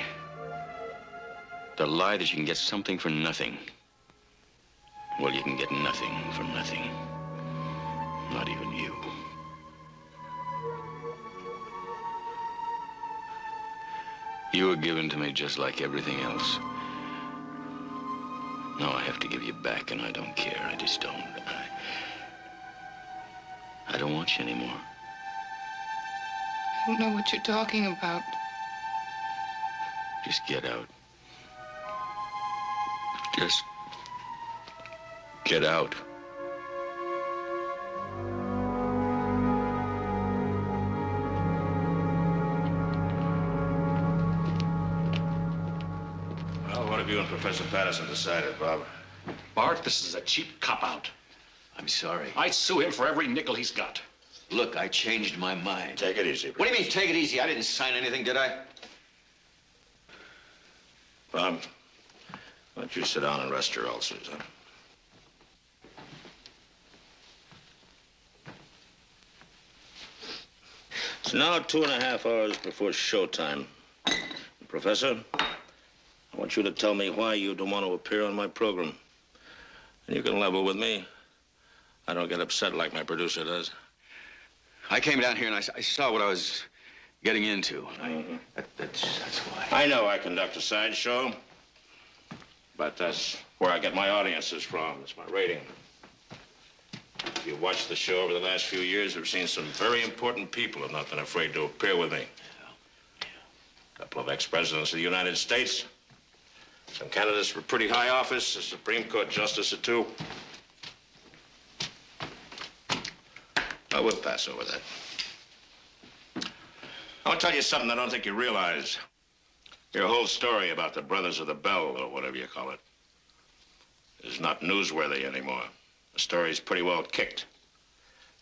The lie that you can get something for nothing. Well, you can get nothing for nothing. Not even you. You were given to me just like everything else. Now I have to give you back, and I don't care. I just don't. I don't want you anymore. I don't know what you're talking about. Just get out. Just get out. Well, what have you and Professor Patterson decided, Bob? Bart, this is a cheap cop-out. I'm sorry. I'd sue him for every nickel he's got. Look, I changed my mind. Take it easy. What do you mean, take it easy? I didn't sign anything, did I? Bob, why don't you sit down and rest your ulcers, huh? It's now 2.5 hours before showtime. Professor, I want you to tell me why you don't want to appear on my program. And you can level with me. I don't get upset like my producer does. I came down here and I saw what I was getting into. That's why. I know I conduct a sideshow, but that's where I get my audiences from. It's my rating. If you've watched the show over the last few years, you've seen some very important people who have not been afraid to appear with me. A couple of ex-presidents of the United States, some candidates for pretty high office, a Supreme Court justice or two. I will pass over that. I want to tell you something I don't think you realize. Your whole story about the Brothers of the Bell, or whatever you call it, is not newsworthy anymore. The story's pretty well kicked.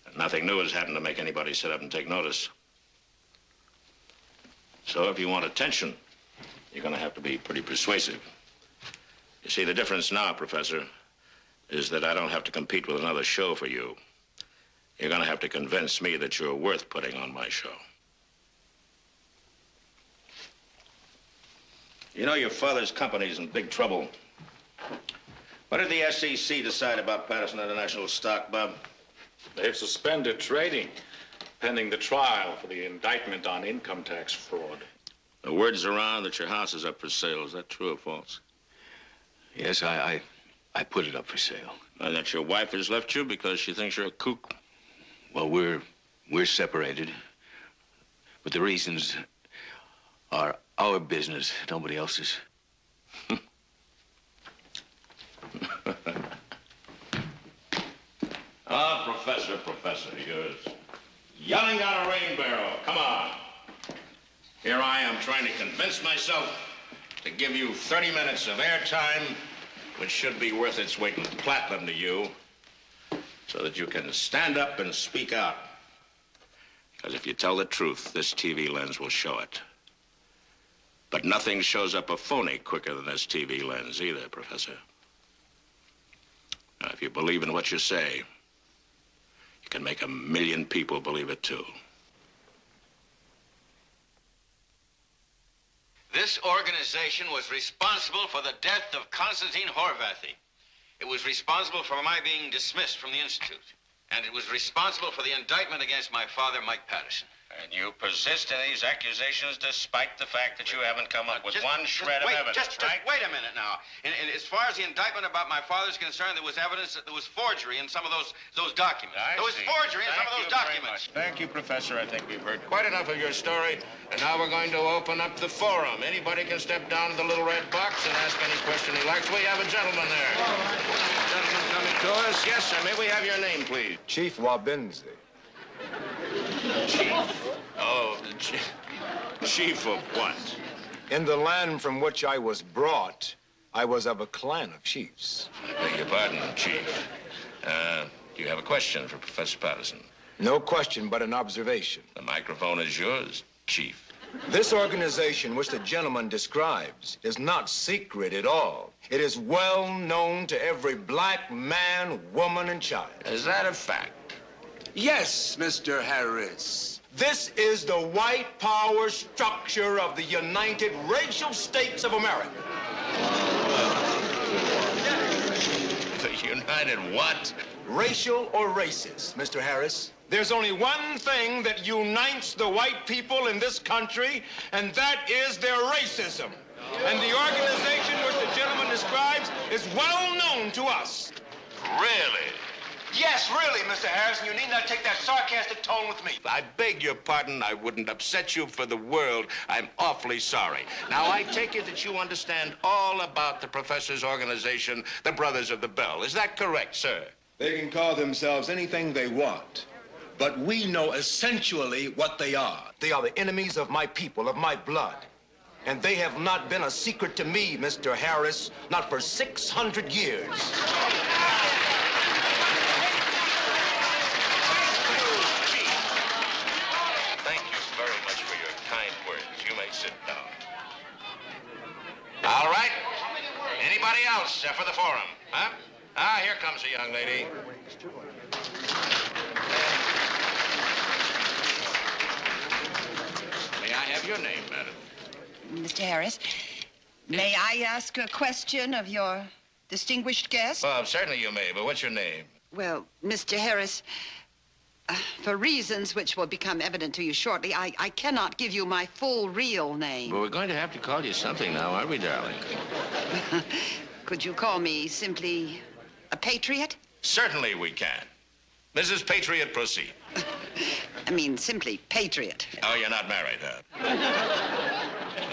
And nothing new has happened to make anybody sit up and take notice. So if you want attention, you're going to have to be pretty persuasive. You see, the difference now, Professor, is that I don't have to compete with another show for you. You're going to have to convince me that you're worth putting on my show. You know, your father's company's in big trouble. What did the SEC decide about Patterson International stock, Bob? They've suspended trading, pending the trial for the indictment on income tax fraud. The word's around that your house is up for sale. Is that true or false? Yes, I put it up for sale. And that your wife has left you because she thinks you're a kook? Well, we're separated. But the reasons are our business, nobody else's. Professor, you're yelling down a rain barrel. Come on. Here I am trying to convince myself to give you 30 minutes of airtime, which should be worth its weight in platinum to you, so that you can stand up and speak out. Because if you tell the truth, this TV lens will show it. But nothing shows up a phony quicker than this TV lens either, Professor. Now, if you believe in what you say, you can make 1 million people believe it too. This organization was responsible for the death of Constantine Horvathy. It was responsible for my being dismissed from the Institute. And it was responsible for the indictment against my father, Mike Patterson. And you persist in these accusations despite the fact that you haven't come up with one shred of evidence, Just wait a minute now. And as far as the indictment about my father's concerned, there was evidence that there was forgery in some of those documents. There was forgery in some of those documents. Thank you, Professor. I think we've heard quite enough of your story. And now we're going to open up the forum. Anybody can step down to the little red box and ask any question he likes. We have a gentleman there. Gentleman coming to us. Yes, sir. May we have your name, please? Chief Wabinzi. Chief? Oh, chief of what? In the land from which I was brought, I was of a clan of chiefs. I beg your pardon, Chief. Do you have a question for Professor Patterson? No question, but an observation. The microphone is yours, Chief. This organization which the gentleman describes is not secret at all. It is well known to every black man, woman, and child. Is that a fact? Yes, Mr. Harris. This is the white power structure of the United Racial States of America. The United what? Racial or racist, Mr. Harris? There's only one thing that unites the white people in this country, and that is their racism. And the organization which the gentleman describes is well known to us. Really? Yes, really, Mr. Harrison. You need not take that sarcastic tone with me. I beg your pardon. I wouldn't upset you for the world. I'm awfully sorry. Now, I take it that you understand all about the professor's organization, the Brothers of the Bell. Is that correct, sir? They can call themselves anything they want, but we know essentially what they are. They are the enemies of my people, of my blood. And they have not been a secret to me, Mr. Harris, not for 600 years. Thank you very much for your kind words. You may sit down. All right. Anybody else for the forum? Huh? Ah, here comes a young lady. May I have your name, madam? Mr. Harris, may I ask a question of your distinguished guest? Well, certainly you may, but what's your name? Well, Mr. Harris, for reasons which will become evident to you shortly, I cannot give you my full real name. Well, we're going to have to call you something now, aren't we, darling? Could you call me simply a patriot? Certainly we can. Mrs. Patriot, proceed. I mean, simply patriot. Oh, you're not married, huh?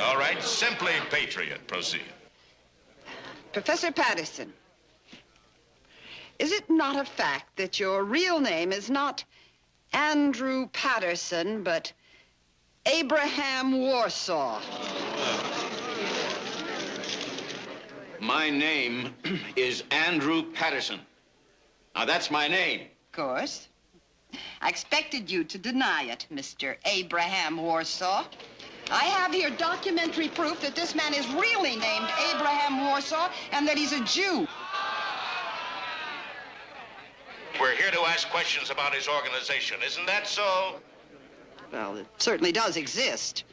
All right, simply Patriot, proceed. Professor Patterson, is it not a fact that your real name is not Andrew Patterson, but Abraham Warsaw? My name is Andrew Patterson. Now, that's my name. Of course. I expected you to deny it, Mr. Abraham Warsaw. I have here documentary proof that this man is really named Abraham Warsaw and that he's a Jew. We're here to ask questions about his organization. Isn't that so? Well, it certainly does exist.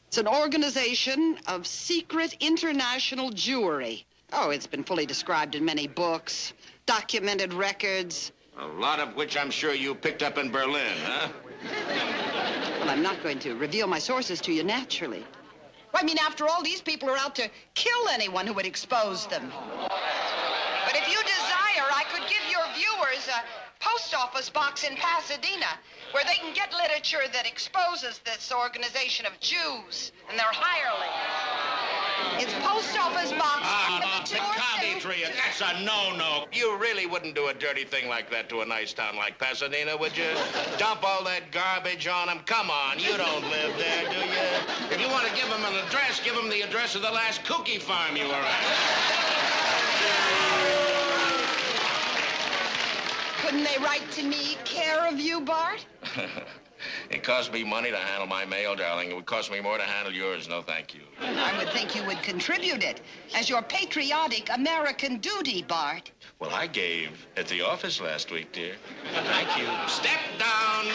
It's an organization of secret international Jewry. Oh, it's been fully described in many books, documented records. A lot of which I'm sure you picked up in Berlin, huh? Well, I'm not going to reveal my sources to you naturally. Well, I mean, after all, these people are out to kill anyone who would expose them. But if you desire, I could give your viewers a post office box in Pasadena where they can get literature that exposes this organization of Jews and their hirelings. It's post office box. Patriot, that's a no-no. You really wouldn't do a dirty thing like that to a nice town like Pasadena, would you? Dump all that garbage on them? Come on, you don't live there, do you? If you want to give them an address, give them the address of the last cookie farm you were at. Couldn't they write to me, care of you, Bart? It cost me money to handle my mail, darling. It would cost me more to handle yours. No, thank you. I would think you would contribute it as your patriotic American duty, Bart. Well, I gave at the office last week, dear. Thank you. Step down.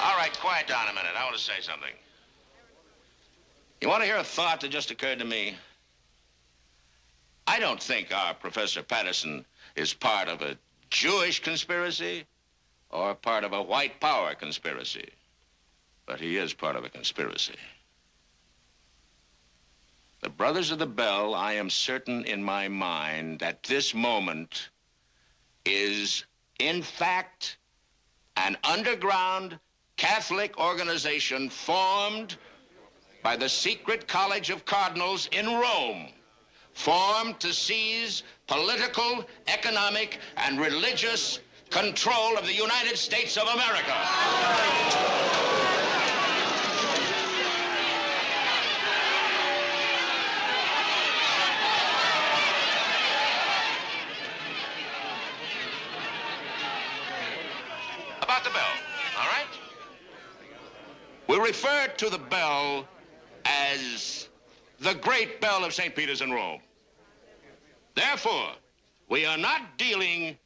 All right, quiet down a minute. I want to say something. You want to hear a thought that just occurred to me? I don't think our Professor Patterson is part of a Jewish conspiracy or part of a white power conspiracy. But he is part of a conspiracy. The Brothers of the Bell, I am certain in my mind at this moment, is, in fact, an underground Catholic organization formed by the secret College of Cardinals in Rome, formed to seize political, economic, and religious control of the United States of America. About the bell, all right? We refer to the bell as the Great Bell of St. Peter's in Rome. Therefore, we are not dealing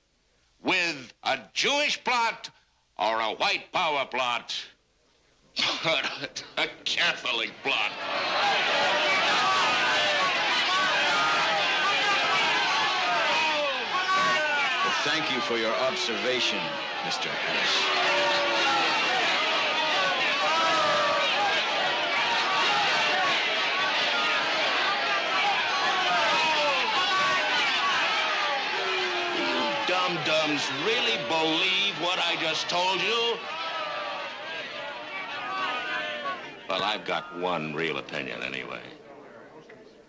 with a Jewish plot or a white power plot, but a Catholic plot. Well, thank you for your observation, Mr. Harris. Dum-dums really believe what I just told you? Well, I've got one real opinion anyway.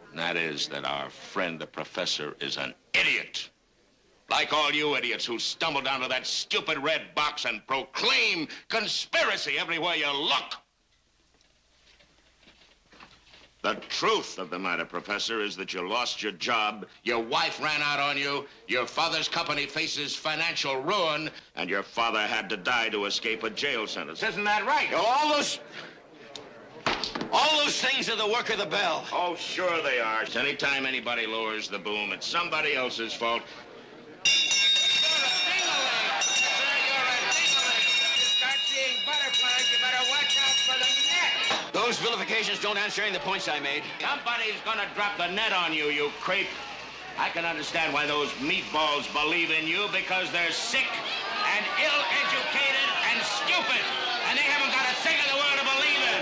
And that is that our friend, the professor, is an idiot. Like all you idiots who stumble down to that stupid red box and proclaim conspiracy everywhere you look. The truth of the matter, Professor, is that you lost your job, your wife ran out on you, your father's company faces financial ruin, and your father had to die to escape a jail sentence. Isn't that right? All those things are the work of the bell. Oh, sure they are. Anytime anybody lowers the boom, it's somebody else's fault. Those vilifications don't answer any of the points I made. Somebody's gonna drop the net on you, you creep. I can understand why those meatballs believe in you, because they're sick and ill-educated and stupid, and they haven't got a thing in the world to believe in.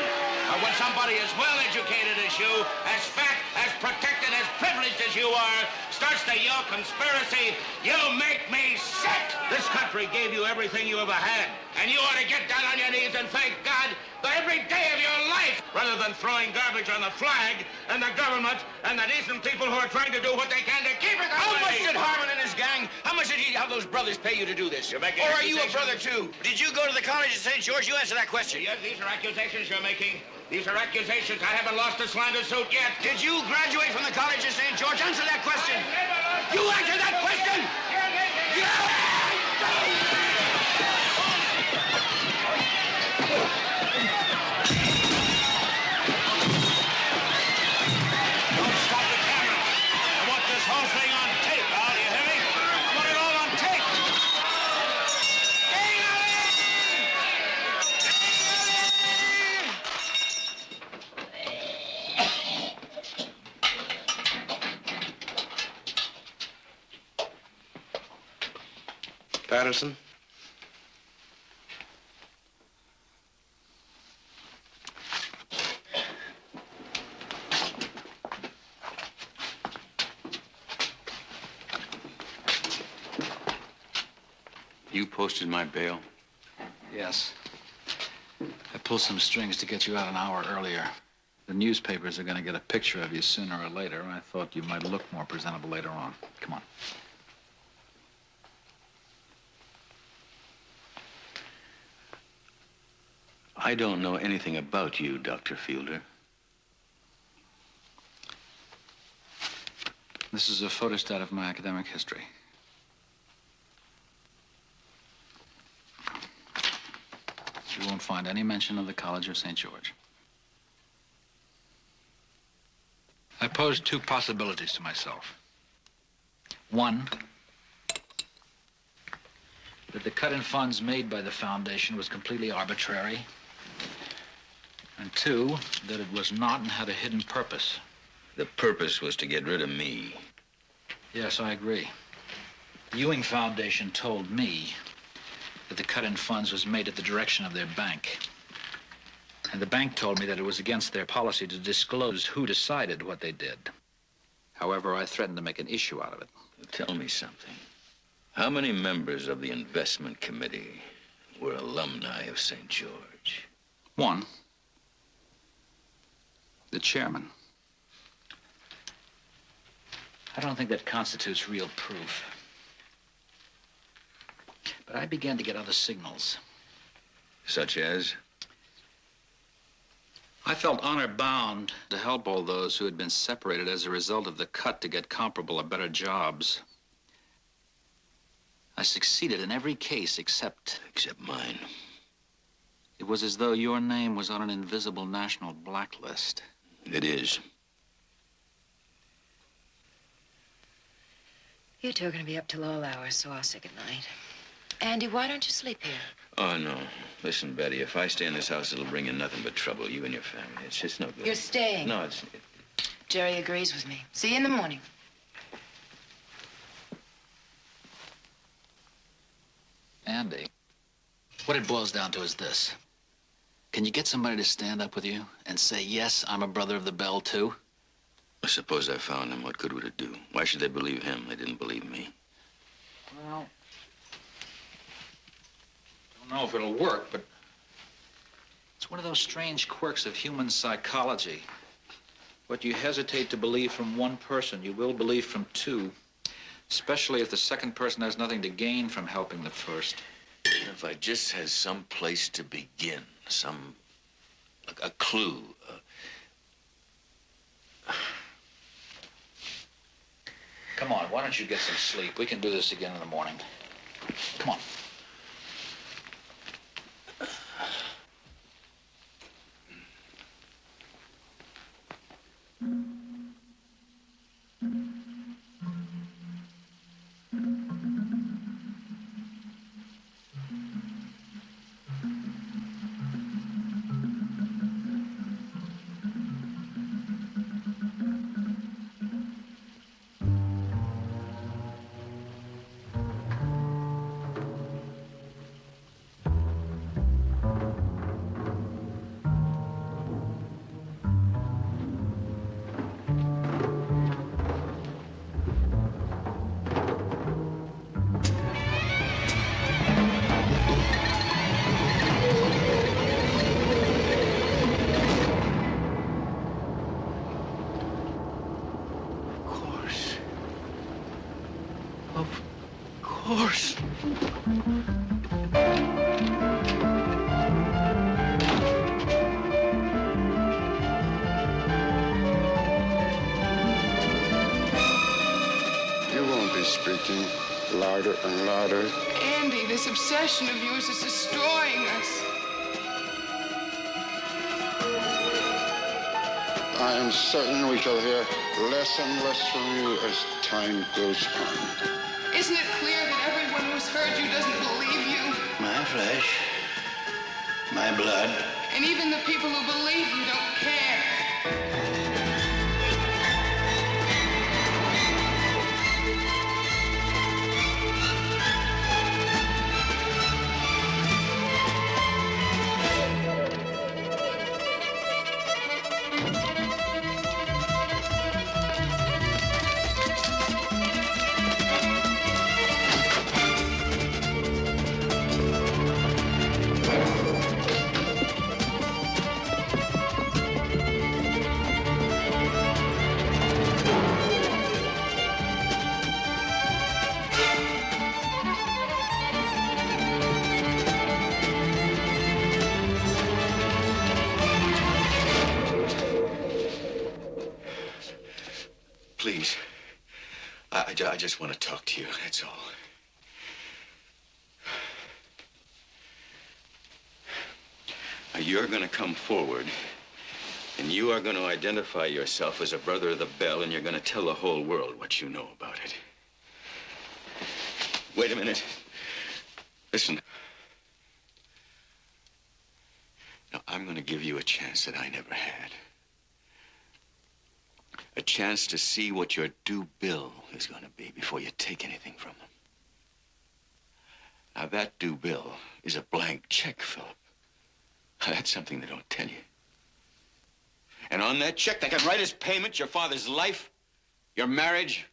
But when somebody as well-educated as you, as fat, as protected, as privileged as you are, starts to yell conspiracy, you make me sick. This country gave you everything you ever had, and you ought to get down on your knees and thank God for every day of your life, rather than throwing garbage on the flag and the government and the decent people who are trying to do what they can to keep it that How way. much did Harmon and his gang, how much did have those brothers pay you to do this? You're making Or are you a accusations. brother too? Did you go to the college of St. George? You answer that question. Yes, these are accusations you're making. These are accusations. I haven't lost a slander suit yet. Did you graduate from the college of St. George? Answer that question. You answer that question. Don't stop the camera. I want this whole thing on tape, Al. Do you hear me? I want it all on tape. Patterson? You posted my bail? Yes. I pulled some strings to get you out an hour earlier. The newspapers are going to get a picture of you sooner or later, and I thought you might look more presentable later on. Come on. I don't know anything about you, Dr. Fielder. This is a photostat of my academic history. You won't find any mention of the College of St. George. I posed two possibilities to myself. One, that the cut in funds made by the foundation was completely arbitrary. And two, that it was not and had a hidden purpose. The purpose was to get rid of me. Yes, I agree. The Ewing Foundation told me that the cut in funds was made at the direction of their bank. And the bank told me that it was against their policy to disclose who decided what they did. However, I threatened to make an issue out of it. Tell me something. How many members of the investment committee were alumni of St. George? One, the chairman. I don't think that constitutes real proof. But I began to get other signals. Such as? I felt honor-bound to help all those who had been separated as a result of the cut to get comparable or better jobs. I succeeded in every case except mine. It was as though your name was on an invisible national blacklist. It is. You two are going to be up till all hours, so I'll say goodnight. Andy, why don't you sleep here? Oh, no. Listen, Betty, if I stay in this house, it'll bring in nothing but trouble, you and your family. It's just no good. You're staying. No, it's... Jerry agrees with me. See you in the morning. Andy, what it boils down to is this. Can you get somebody to stand up with you and say, yes, I'm a brother of the Bell, too? I suppose I found him. What good would it do? Why should they believe him? They didn't believe me. Well, don't know if it'll work, but it's one of those strange quirks of human psychology. What you hesitate to believe from one person, you will believe from two, especially if the second person has nothing to gain from helping the first. If I just had some place to begin, a clue. Come on, why don't you get some sleep? We can do this again in the morning. Come on. Speaking louder and louder. Andy, this obsession of yours is destroying us. I am certain we shall hear less and less from you as time goes on. Isn't it clear that everyone who's heard you doesn't believe you? My flesh, my blood. And even the people who believe you don't care. Please. I just want to talk to you, that's all. Now, you're going to come forward, and you are going to identify yourself as a brother of the Bell, and you're going to tell the whole world what you know about it. Wait a minute. Listen. Now, I'm going to give you a chance that I never had. A chance to see what your due bill is going to be before you take anything from them. Now, that due bill is a blank check, Philip. That's something they don't tell you. And on that check, they can write as payment your father's life, your marriage,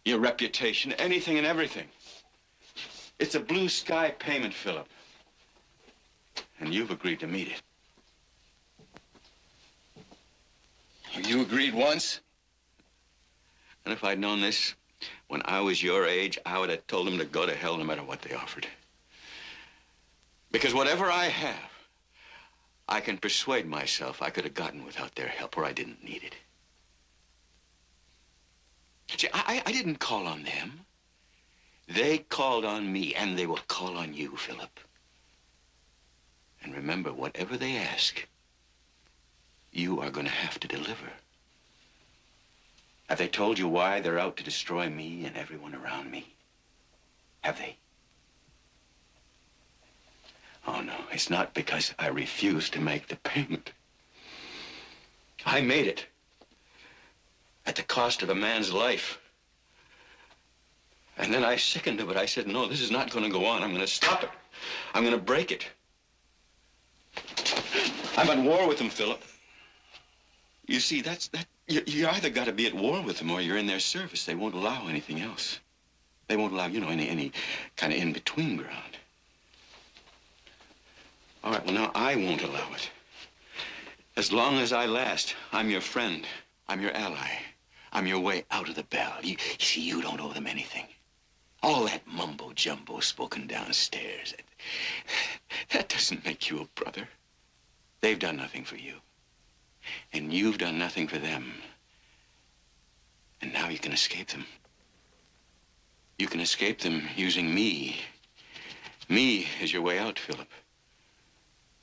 your reputation, anything and everything. It's a blue sky payment, Philip. And you've agreed to meet it. You agreed once, And if I'd known this when I was your age, I would have told them to go to hell no matter what they offered. Because whatever I have, I can persuade myself I could have gotten without their help, or I didn't need it. See, I didn't call on them. They called on me, and they will call on you, Philip. And remember, whatever they ask, you are going to have to deliver. Have they told you why they're out to destroy me and everyone around me? Have they? Oh, no, it's not because I refused to make the payment. I made it at the cost of a man's life. And then I sickened of it. I said, no, this is not going to go on. I'm going to stop it. I'm going to break it. I'm at war with them, Philip. You see, you either got to be at war with them or you're in their service. They won't allow anything else. They won't allow, you know, any kind of in-between ground. All right, well, now I won't allow it. As long as I last, I'm your friend. I'm your ally. I'm your way out of the Bell. You see, you don't owe them anything. All that mumbo-jumbo spoken downstairs, that doesn't make you a brother. They've done nothing for you. And you've done nothing for them. And now you can escape them. You can escape them using me. Me is your way out, Philip.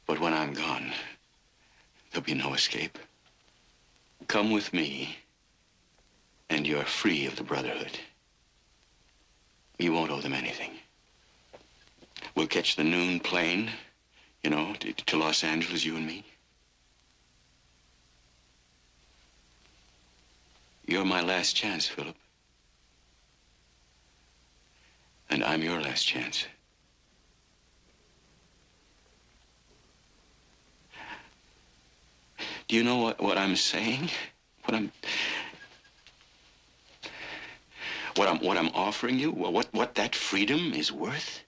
But when I'm gone, there'll be no escape. Come with me, and you're free of the Brotherhood. You won't owe them anything. We'll catch the noon plane, you know, to Los Angeles, you and me. You're my last chance, Philip. And I'm your last chance. Do you know what I'm saying? What I'm offering you? What that freedom is worth?